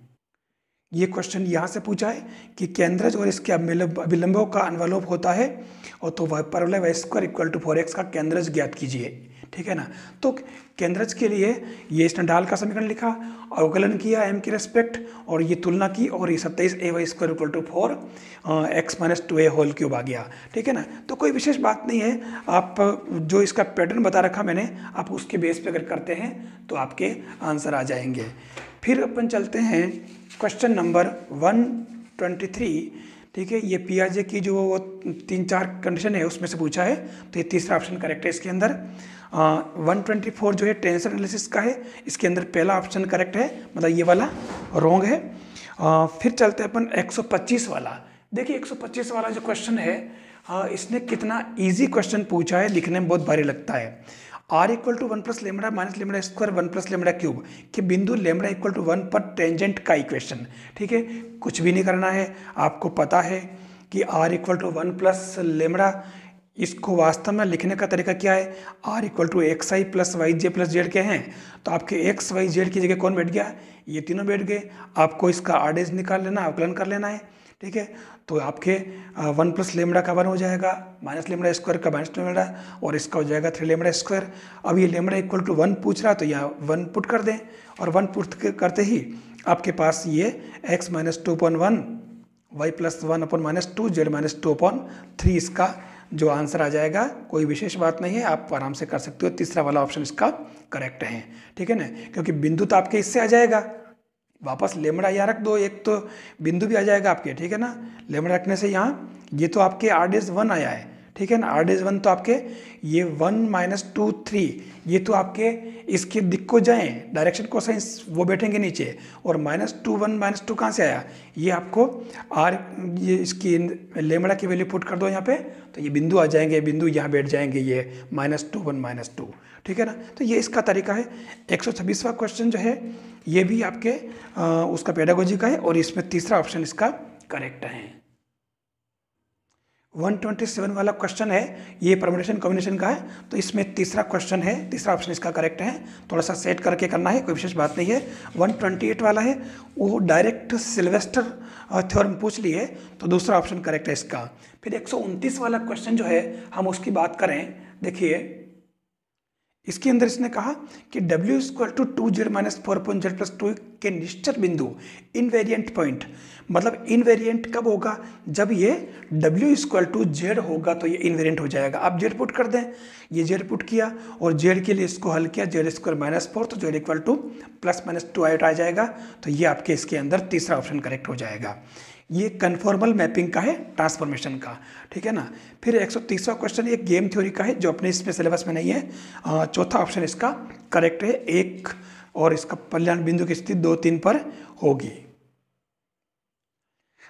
ये क्वेश्चन यहाँ से पूछा है कि केंद्रज और इसके अभिलंबों का अनुलोप होता है, और तो परवलय y² = 4x का केंद्रज ज्ञात कीजिए, ठीक है ना। तो केंद्रज के लिए ये इसने ढाल का समीकरण लिखा, अवकलन किया m के रेस्पेक्ट, और ये तुलना की, और ये 27ay² = 4 x - 2a³ आ गया, ठीक है ना। तो कोई विशेष बात नहीं है, आप जो इसका पैटर्न बता रखा मैंने, आप उसके बेस पे अगर करते हैं तो आपके आंसर आ जाएंगे। फिर अपन चलते हैं क्वेश्चन नंबर 123, ठीक है। ये पियाजे की जो 3-4 कंडीशन है उसमें से पूछा है, तो ये तीसरा ऑप्शन करेक्ट है इसके अंदर। 124 जो है टेंसर एनालिसिस का है, इसके अंदर पहला ऑप्शन करेक्ट है, मतलब ये वाला रॉन्ग है। फिर चलते हैं अपन 125 वाला। देखिए 125 वाला जो क्वेश्चन है, इसने कितना ईजी क्वेश्चन पूछा है, दिखने में बहुत भारी लगता है। r = 1 + λ - λ² 1 + λ³ के बिंदु λ = 1 पर टेंजेंट का इक्वेशन, ठीक है। कुछ भी नहीं करना है, आपको पता है कि r = 1 + λ, इसको वास्तव में लिखने का तरीका क्या है, r = xi + yj + z के हैं, तो आपके x y z की जगह कौन बैठ गया, ये तीनों बैठ गए। आपको इसका r' निकाल लेना, अवकलन कर लेना है, ठीक है। तो आपके 1 + λ का 1 हो जाएगा, -λ² का -λ, और इसका हो जाएगा 3λ²। अब ये λ = 1 पूछ रहा, तो यहाँ 1 पुट कर दें, और 1 पुट करते ही आपके पास ये x - 2/1 y + 1/- 2 z - 2/3 इसका जो आंसर आ जाएगा। कोई विशेष बात नहीं है, आप आराम से कर सकते हो। तीसरा वाला ऑप्शन इसका करेक्ट है, ठीक है ना, क्योंकि बिंदु तो आपके इससे आ जाएगा, वापस लेमड़ा यहाँ रख दो, एक तो बिंदु भी आ जाएगा आपके, ठीक है ना। लेमड़ा रखने से यहाँ ये तो आपके r-1 आया है, ठीक है ना। r-1 तो आपके ये 1 - 2 3 ये तो आपके इसके दिक् को जाएँ, डायरेक्शन कोसाइन वो बैठेंगे नीचे, और -2 1 -2 कहाँ से आया, ये आपको r ये इसकी लेमड़ा की वैल्यू पुट कर दो यहाँ पे, तो ये बिंदु आ जाएंगे, बिंदु यहाँ बैठ जाएंगे, ये -2 1 -2, ठीक है ना। तो ये इसका तरीका है। 126वां क्वेश्चन जो है ये भी आपके उसका पेडागोजी का है, और इसमें तीसरा ऑप्शन इसका करेक्ट है। 127 वाला क्वेश्चन है, ये परम्यूटेशन कॉम्बिनेशन का है, तो इसमें तीसरा क्वेश्चन है, तीसरा ऑप्शन इसका करेक्ट है। थोड़ा सा सेट करके करना है, कोई विशेष बात नहीं है। 128 वाला है, वो डायरेक्ट सिल्वेस्टर थ्योरम पूछ ली है, तो दूसरा ऑप्शन करेक्ट है इसका। फिर 129 वाला क्वेश्चन जो है हम उसकी बात करें, देखिए इसके अंदर इसने कहा कि W = 2z - 4.z+2 के निश्चित बिंदु इनवेरिएंट पॉइंट, मतलब इनवेरिएंट कब होगा, जब ये W = z होगा तो ये इनवेरिएंट हो जाएगा। आप z पुट कर दें, ये z पुट किया और z के लिए इसको हल किया, z² -4 तो z = +-2 आ जाएगा, तो ये आपके इसके अंदर तीसरा ऑप्शन करेक्ट हो जाएगा। ये कन्फॉर्मल मैपिंग का है, ट्रांसफॉर्मेशन का, ठीक है ना। फिर 130वां क्वेश्चन एक गेम थ्योरी का है, जो अपने इसमें सिलेबस में नहीं है। चौथा ऑप्शन इसका करेक्ट है, 1 और इसका कल्याण बिंदु की स्थिति 2 3 पर होगी।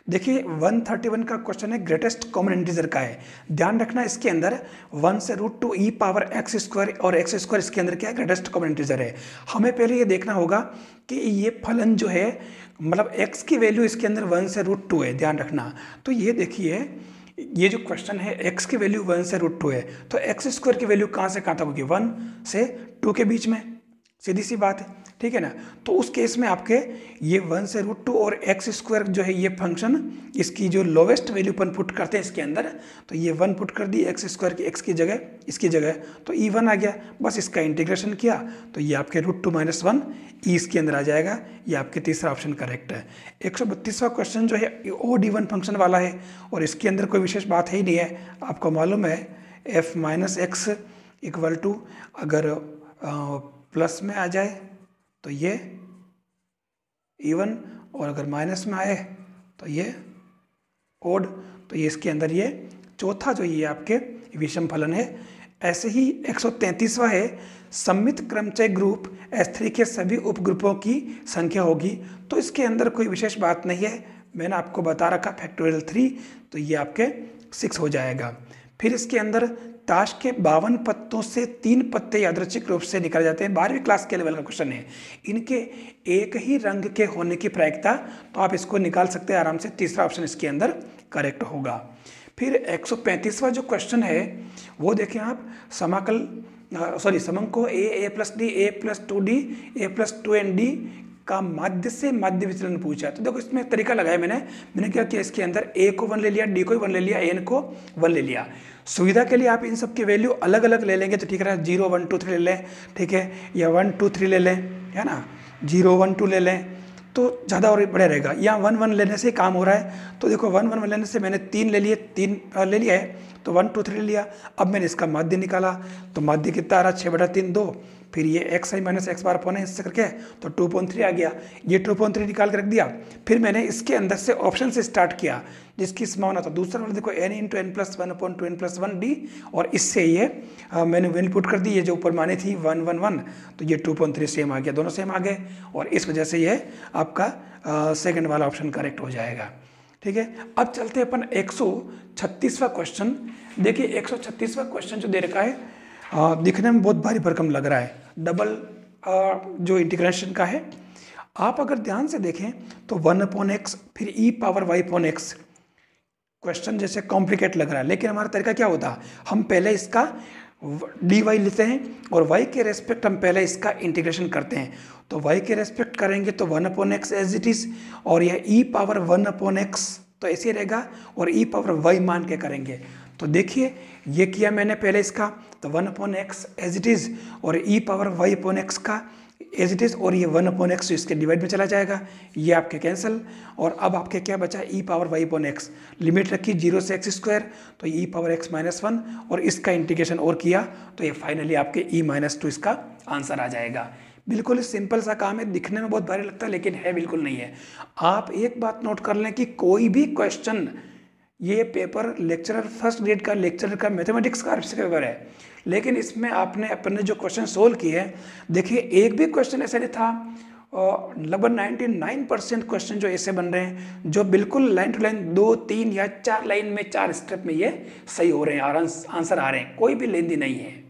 देखिए 131 का क्वेश्चन है, ग्रेटेस्ट कॉमन इंटीजर का है। ध्यान रखना इसके अंदर 1 से √2 e⁻x² और x² इसके अंदर क्या है, ग्रेटेस्ट कॉमन इंटीजर है। हमें पहले ये देखना होगा कि ये फलन जो है, मतलब x की वैल्यू इसके अंदर 1 से √2 है, ध्यान रखना। तो ये देखिए ये जो क्वेश्चन है, x की वैल्यू 1 से √2 है, तो x² की वैल्यू कहाँ से कहाँ तक होगी, 1 से 2 के बीच में, सीधी सी बात है, ठीक है ना। तो उस केस में आपके ये 1 से √2 और x² जो है ये फंक्शन, इसकी जो लोवेस्ट वैल्यू अपन पुट करते हैं इसके अंदर, तो ये 1 पुट कर दी x² की x की जगह, इसकी जगह, तो e1 आ गया। बस इसका इंटीग्रेशन किया तो ये आपके √2 - 1 e इसके अंदर आ जाएगा। ये आपके तीसरा ऑप्शन करेक्ट है। 132वां क्वेश्चन जो है ओड इवन फंक्शन वाला है, और इसके अंदर कोई विशेष बात है ही नहीं है। आपको मालूम है f - x = अगर प्लस में आ जाए तो ये इवन, और अगर माइनस में आए तो ये ओड, तो ये इसके अंदर ये चौथा जो ये आपके विषम फलन है। ऐसे ही 133वां है, सममित क्रमचय ग्रुप S3 के सभी उपग्रुपों की संख्या होगी, तो इसके अंदर कोई विशेष बात नहीं है, मैंने आपको बता रखा फैक्टोरियल 3, तो ये आपके 6 हो जाएगा। फिर इसके अंदर ताश के 52 पत्तों से 3 पत्ते यादृच्छिक रूप से निकाले जाते हैं। 12वीं क्लास के लेवल का क्वेश्चन है। इनके एक ही रंग के होने की प्रायिकता, तो आप इसको निकाल सकते हैं आराम से। तीसरा ऑप्शन इसके अंदर करेक्ट होगा। फिर 135वां जो क्वेश्चन है वो देखें आप, समंक को a + d a + 2d a + 2nd का माध्य से माध्य विचलन पूछा। तो देखो इसमें तरीका लगाया मैंने क्या किया, इसके अंदर a को 1 ले लिया, d को 1 ले लिया, n को 1 ले लिया। सुविधा के लिए आप इन सब की वैल्यू अलग अलग ले लेंगे तो ठीक है, 0 1 2 3 ले लें, ठीक है, या 1 2 3 ले लें, है ना, 0 1 2 ले लें तो ज़्यादा और बढ़िया रहेगा। यहाँ 1 1 लेने से काम हो रहा है, तो देखो 1 1 लेने से मैंने 3 ले लिए, 3 ले लिया है, तो 1 2 3 ले लिया। अब मैंने इसका माध्य निकाला, तो माध्य कितना आ रहा, 6/3 2, फिर ये x i - x bar upon इससे करके तो 2.3 आ गया। ये 2.3 निकाल के रख दिया। फिर मैंने इसके अंदर से ऑप्शन से स्टार्ट किया जिसकी संभावना था। दूसरा वाला देखो n × n + 1/2n + 1d, और इससे ये मैंने वैल्यू पुट कर दी, ये जो ऊपर मानी थी 1 1 1, तो ये 2.3 सेम आ गया, दोनों सेम आ गए, और इस वजह से ये आपका सेकंड वाला ऑप्शन करेक्ट हो जाएगा। ठीक है, अब चलते हैं अपन 136वां क्वेश्चन। देखिए 136वां क्वेश्चन जो दे रखा है दिखने में बहुत भारी भरकम लग रहा है, डबल जो इंटीग्रेशन का है। आप अगर ध्यान से देखें तो 1/x फिर e⁻y/x क्वेश्चन जैसे कॉम्प्लिकेट लग रहा है, लेकिन हमारा तरीका क्या होता है, हम पहले इसका dy लेते हैं और y के रेस्पेक्ट हम पहले इसका इंटीग्रेशन करते हैं। तो y के रेस्पेक्ट करेंगे तो 1/x एज इट इज, और यह e⁻1/x तो ऐसे रहेगा, और e⁻y मान के करेंगे। तो देखिए ये किया मैंने पहले इसका, तो 1/x एज इट इज और e⁻y/x का एज इट इज, और ये 1/x इसके डिवाइड में चला जाएगा, ये आपके कैंसिल। और अब आपके क्या बचा, e⁻y/x, लिमिट रखी 0 से x², तो e⁻x - 1, और इसका इंटीग्रेशन और किया तो ये फाइनली आपके e - 2 इसका आंसर आ जाएगा। बिल्कुल सिंपल सा काम है, दिखने में बहुत भारी लगता है लेकिन है बिल्कुल नहीं है। आप एक बात नोट कर लें कि कोई भी क्वेश्चन, ये पेपर लेक्चरर फर्स्ट ग्रेड का लेक्चरर का मैथमेटिक्स का पेपर है, लेकिन इसमें आपने अपने जो क्वेश्चन सोल्व किए हैं, देखिए एक भी क्वेश्चन ऐसा नहीं था, और लगभग 99% क्वेश्चन जो ऐसे बन रहे हैं जो बिल्कुल लाइन टू लाइन 2, 3 या 4 लाइन में 4 स्टेप में ये सही हो रहे हैं, आंसर आ रहे हैं, कोई भी लेंदी नहीं है।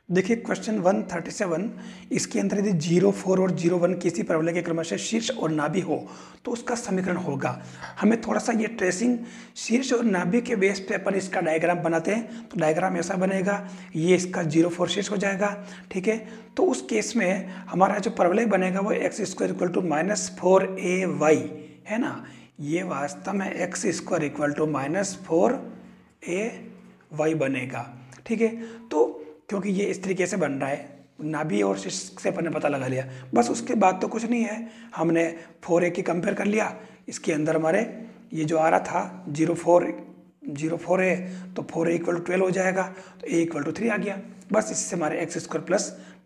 देखिए क्वेश्चन 137, इसके अंदर यदि 0, 4 और 0, 1 किसी परवलय के क्रमशः शीर्ष और नाभि हो तो उसका समीकरण होगा। हमें थोड़ा सा ये ट्रेसिंग शीर्ष और नाभि के बेस पे अपन इसका डायग्राम बनाते हैं, तो डायग्राम ऐसा बनेगा, ये इसका 0, 4 शीर्ष हो जाएगा, ठीक है। तो उस केस में हमारा जो परवलय बनेगा वो x² = -4ay है ना, ये वास्तव में x² = -4ay बनेगा, ठीक है। तो क्योंकि ये इस तरीके से बन रहा है, नाभि और शीर्ष से अपन ने पता लगा लिया, बस उसके बाद तो कुछ नहीं है, हमने 4a की कंपेयर कर लिया, इसके अंदर हमारे ये जो आ रहा था 0, 4 है तो 4a = 12 हो जाएगा, तो a = 3 आ गया, बस इससे हमारे x² +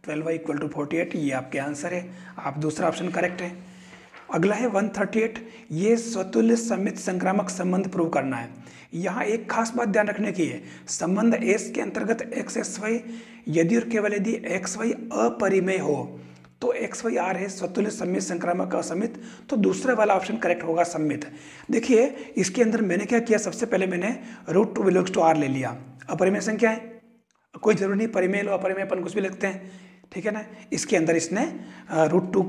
12y = 48, ये आपके आंसर है, आप दूसरा ऑप्शन करेक्ट है। अगला है 138, ये स्वतुल्य सममित संक्रामक संबंध प्रूव करना है। यहाँ एक खास बात ध्यान रखने की है, संबंध S के अंतर्गत XY यदि और केवल यदि XY अपरिमेय हो तो XY है स्वतुल्य सममित संक्रामक असममित, तो दूसरा वाला ऑप्शन करेक्ट होगा सममित। देखिए इसके अंदर मैंने क्या किया, सबसे पहले मैंने √2 बिलोंग्स टू R ले लिया, अपरिमेय संख्या है, कोई जरूरी नहीं परिमेय लो अपरिमेय अपन कुछ भी लिखते हैं, ठीक है ना। इसके अंदर इसने √2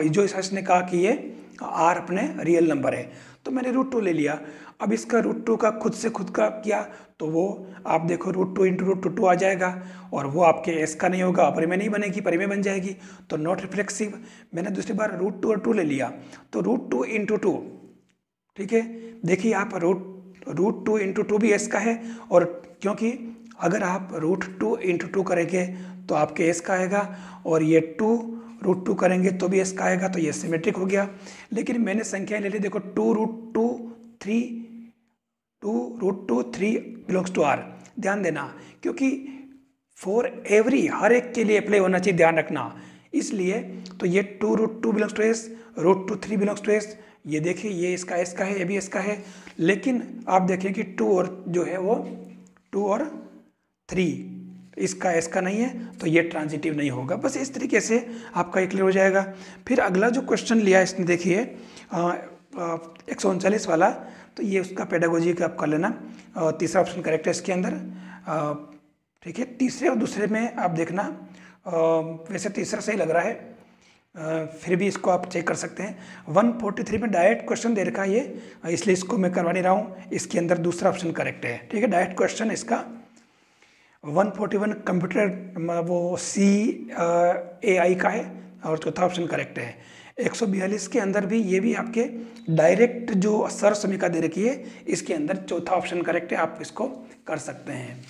जो इसने कहा कि ये R अपने रियल नंबर है, तो मैंने √2 ले लिया। अब इसका √2 का खुद से खुद का किया तो वो आप देखो √2 × √2 आ जाएगा, और वो आपके S का नहीं होगा, अपरिमेय नहीं बनेगी, परिमेय बन जाएगी, तो नॉट रिफ्लेक्सिव। मैंने दूसरी बार √2 और 2 ले लिया, तो √2 × 2, ठीक है। देखिए आप √2 × 2 भी S का है, और क्योंकि अगर आप √2 × 2 करेंगे तो आपके S का आएगा, और ये 2 √2 करेंगे तो भी S का आएगा, तो ये सिमेट्रिक हो गया। लेकिन मैंने संख्या ले ली, देखो 2 √2 3 बिलोंग्स टू R, ध्यान देना, क्योंकि फॉर एवरी हर एक के लिए अप्लाई होना चाहिए, ध्यान रखना, इसलिए तो ये 2 √2 belongs to S, √2 3 belongs to S, ये देखिए ये इसका S का है, ये भी S का है, लेकिन आप देखें कि 2 और जो है वो 2 और 3 इसका S का नहीं है, तो ये ट्रांजिटिव नहीं होगा। बस इस तरीके से आपका ये क्लियर हो जाएगा। फिर अगला जो क्वेश्चन लिया इसने, देखिए 139 वाला, तो ये उसका पेडागोजी का आप कर लेना, तीसरा ऑप्शन करेक्ट है इसके अंदर, ठीक है। तीसरे और दूसरे में आप देखना, वैसे तीसरा सही लग रहा है, फिर भी इसको आप चेक कर सकते हैं। 143 में डायरेक्ट क्वेश्चन दे रखा है ये, इसलिए इसको मैं करवा नहीं रहा हूँ, इसके अंदर दूसरा ऑप्शन करेक्ट है, ठीक है, डायरेक्ट क्वेश्चन इसका। 141 कंप्यूटर वो CAI का है, और चौथा ऑप्शन करेक्ट है। 142 के अंदर भी ये भी आपके डायरेक्ट जो सर्व समीकरण दे रखी है, इसके अंदर चौथा ऑप्शन करेक्ट है, आप इसको कर सकते हैं।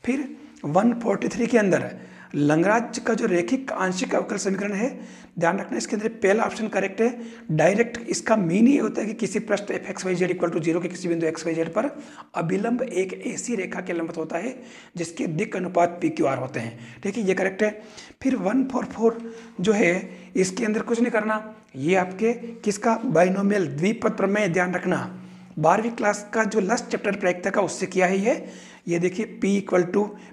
फिर 143 के अंदर लंगराज का जो रैखिक आंशिक अवकल समीकरण है, ध्यान रखना इसके अंदर पहला ऑप्शन करेक्ट है। डायरेक्ट इसका मीन ये होता है कि किसी पृष्ठ fxyz = 0 के किसी बिंदु xyz पर अभिलंब एक ऐसी रेखा के लंबवत होता है जिसके दिक् अनुपात PQR होते हैं, ठीक है, ये करेक्ट है। फिर 144 जो है इसके अंदर कुछ नहीं करना, ये आपके किसका बाइनोमियल द्विपद प्रमेय, ध्यान रखना 12वीं क्लास का जो लास्ट चैप्टर प्रायिकता का उससे किया ही है। ये देखिए P =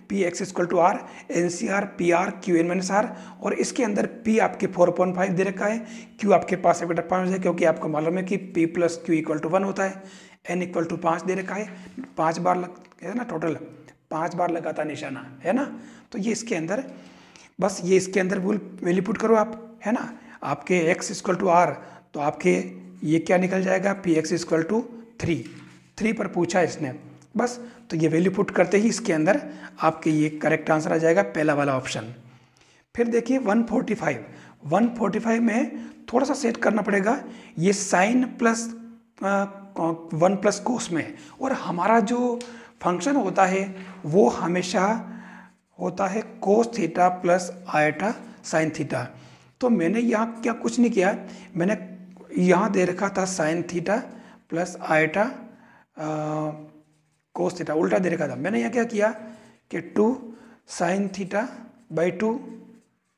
Px = R, NCR PR Qn-R, और इसके अंदर P आपके 4.5 दे रखा है, Q आपके पास 1/5 है, क्योंकि आपको मालूम है कि P + Q = 1 होता है, N = 5 दे रखा है, 5 बार है ना, टोटल 5 बार लगाता निशाना है ना, तो ये इसके अंदर बस ये इसके अंदर वैल्यू पुट करो आप, है ना, आपके x = R, तो आपके ये क्या निकल जाएगा, Px = 3 पर पूछा इसने, बस तो ये वैल्यू पुट करते ही इसके अंदर आपके ये करेक्ट आंसर आ जाएगा, पहला वाला ऑप्शन। फिर देखिए 145 में थोड़ा सा सेट करना पड़ेगा, ये साइन प्लस 1 + कोस में, और हमारा जो फंक्शन होता है वो हमेशा होता है cos theta plus eta sine theta. तो मैंने यहाँ क्या कुछ नहीं किया, मैंने यहाँ दे रखा था sine theta plus eta cos theta, उल्टा दे रखा था। मैंने यहाँ क्या किया कि 2 sin θ/2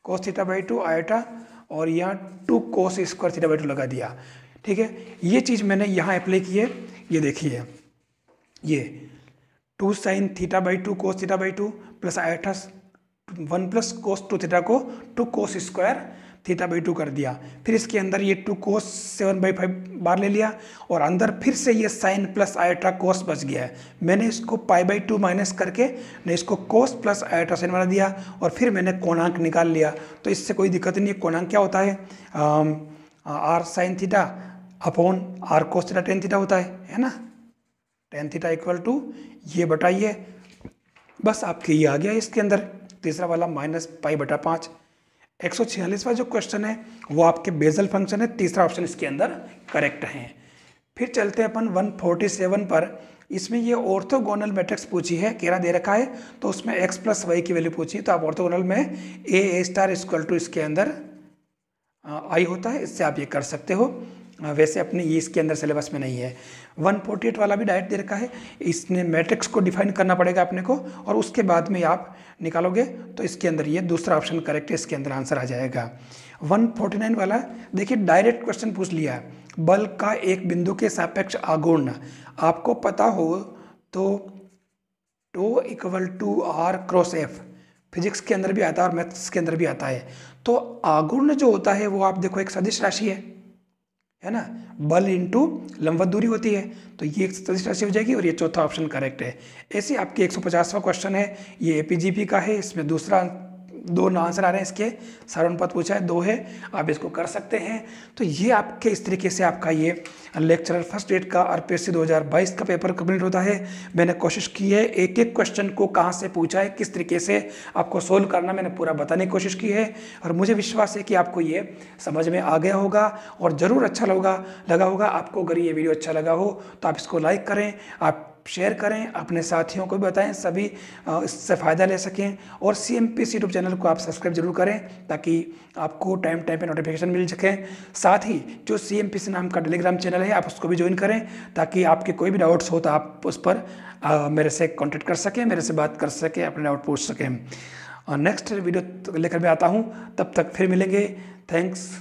कोस थीटा बाई 2 आयटा और यहाँ 2 कोस स्क्वायर थीटा बाई 2 लगा दिया। ठीक है, ये चीज़ मैंने यहाँ अप्लाई की है। ये देखिए, ये 2 sine theta by 2 cos theta by 2 plus eta 1 plus cos 2 theta को 2 कोस स्क्वायर थीटा बाई 2 कर दिया। फिर इसके अंदर ये 2 कोस 7/5 बार ले लिया और अंदर फिर से ये साइन प्लस आयटा कोस बच गया है। मैंने इसको पाई बाई 2 माइनस करके ने इसको कोस प्लस आयटा साइन बना दिया और फिर मैंने कोणांक निकाल लिया। तो इससे कोई दिक्कत नहीं है। कोणांक क्या होता है? R sine theta upon r cos theta tan theta होता है ना। टेन थीटा इक्वल टू ये बताइए, बस आपके ये आ गया इसके अंदर। तीसरा वाला माइनस पाई बटा 5। 146वां जो क्वेश्चन है वो आपके बेजल फंक्शन है। तीसरा ऑप्शन इसके अंदर करेक्ट है। फिर चलते हैं अपन 147 पर। इसमें ये ऑर्थोगोनल मैट्रिक्स पूछी है, घेरा दे रखा है, तो उसमें x प्लस वाई की वैल्यू पूछी है। तो आप ऑर्थोगोनल में ए स्टार इक्वल टू इसके अंदर आई होता है, इससे आप ये कर सकते हो। वैसे अपने ये इसके अंदर सिलेबस में नहीं है। 148 वाला भी डायरेक्ट दे रखा है। इसने मैट्रिक्स को डिफाइन करना पड़ेगा अपने को और उसके बाद में आप निकालोगे तो इसके अंदर ये दूसरा ऑप्शन करेक्ट है, इसके अंदर आंसर आ जाएगा। 149 वाला देखिए डायरेक्ट क्वेश्चन पूछ लिया है, बल का एक बिंदु के सापेक्ष आघूर्ण आपको पता हो तो tau equal to r cross f, physics के अंदर भी आता है और मैथ्स के अंदर भी आता है। तो आघूर्ण जो होता है वो आप देखो एक सदिश राशि है ना, बल इंटू लंबवत दूरी होती है, तो ये एक सदिश राशि हो जाएगी और ये चौथा ऑप्शन करेक्ट है। ऐसे आपके 150वां क्वेश्चन है, ये एपीजीपी का है। इसमें दूसरा 2 आंसर आ रहे हैं इसके, सारणपद पूछा है 2 है, आप इसको कर सकते हैं। तो ये आपके इस तरीके से आपका ये लेक्चरर फर्स्ट ग्रेड का आरपीएससी 2022 का पेपर कंप्लीट होता है। मैंने कोशिश की है एक एक क्वेश्चन को कहाँ से पूछा है, किस तरीके से आपको सोल्व करना, मैंने पूरा बताने की कोशिश की है और मुझे विश्वास है कि आपको ये समझ में आ गया होगा और ज़रूर अच्छा लगा होगा आपको। अगर ये वीडियो अच्छा लगा हो तो आप इसको लाइक करें, आप शेयर करें, अपने साथियों को भी बताएं, सभी इससे फ़ायदा ले सकें। और CMPC यूट्यूब चैनल को आप सब्सक्राइब जरूर करें ताकि आपको टाइम पे नोटिफिकेशन मिल सके। साथ ही जो CMPC नाम का टेलीग्राम चैनल है आप उसको भी ज्वाइन करें ताकि आपके कोई भी डाउट्स हो तो आप उस पर मेरे से कॉन्टेक्ट कर सकें, मेरे से बात कर सकें, अपने डाउट पूछ सकें। नेक्स्ट वीडियो लेकर मैं आता हूँ, तब तक फिर मिलेंगे। थैंक्स।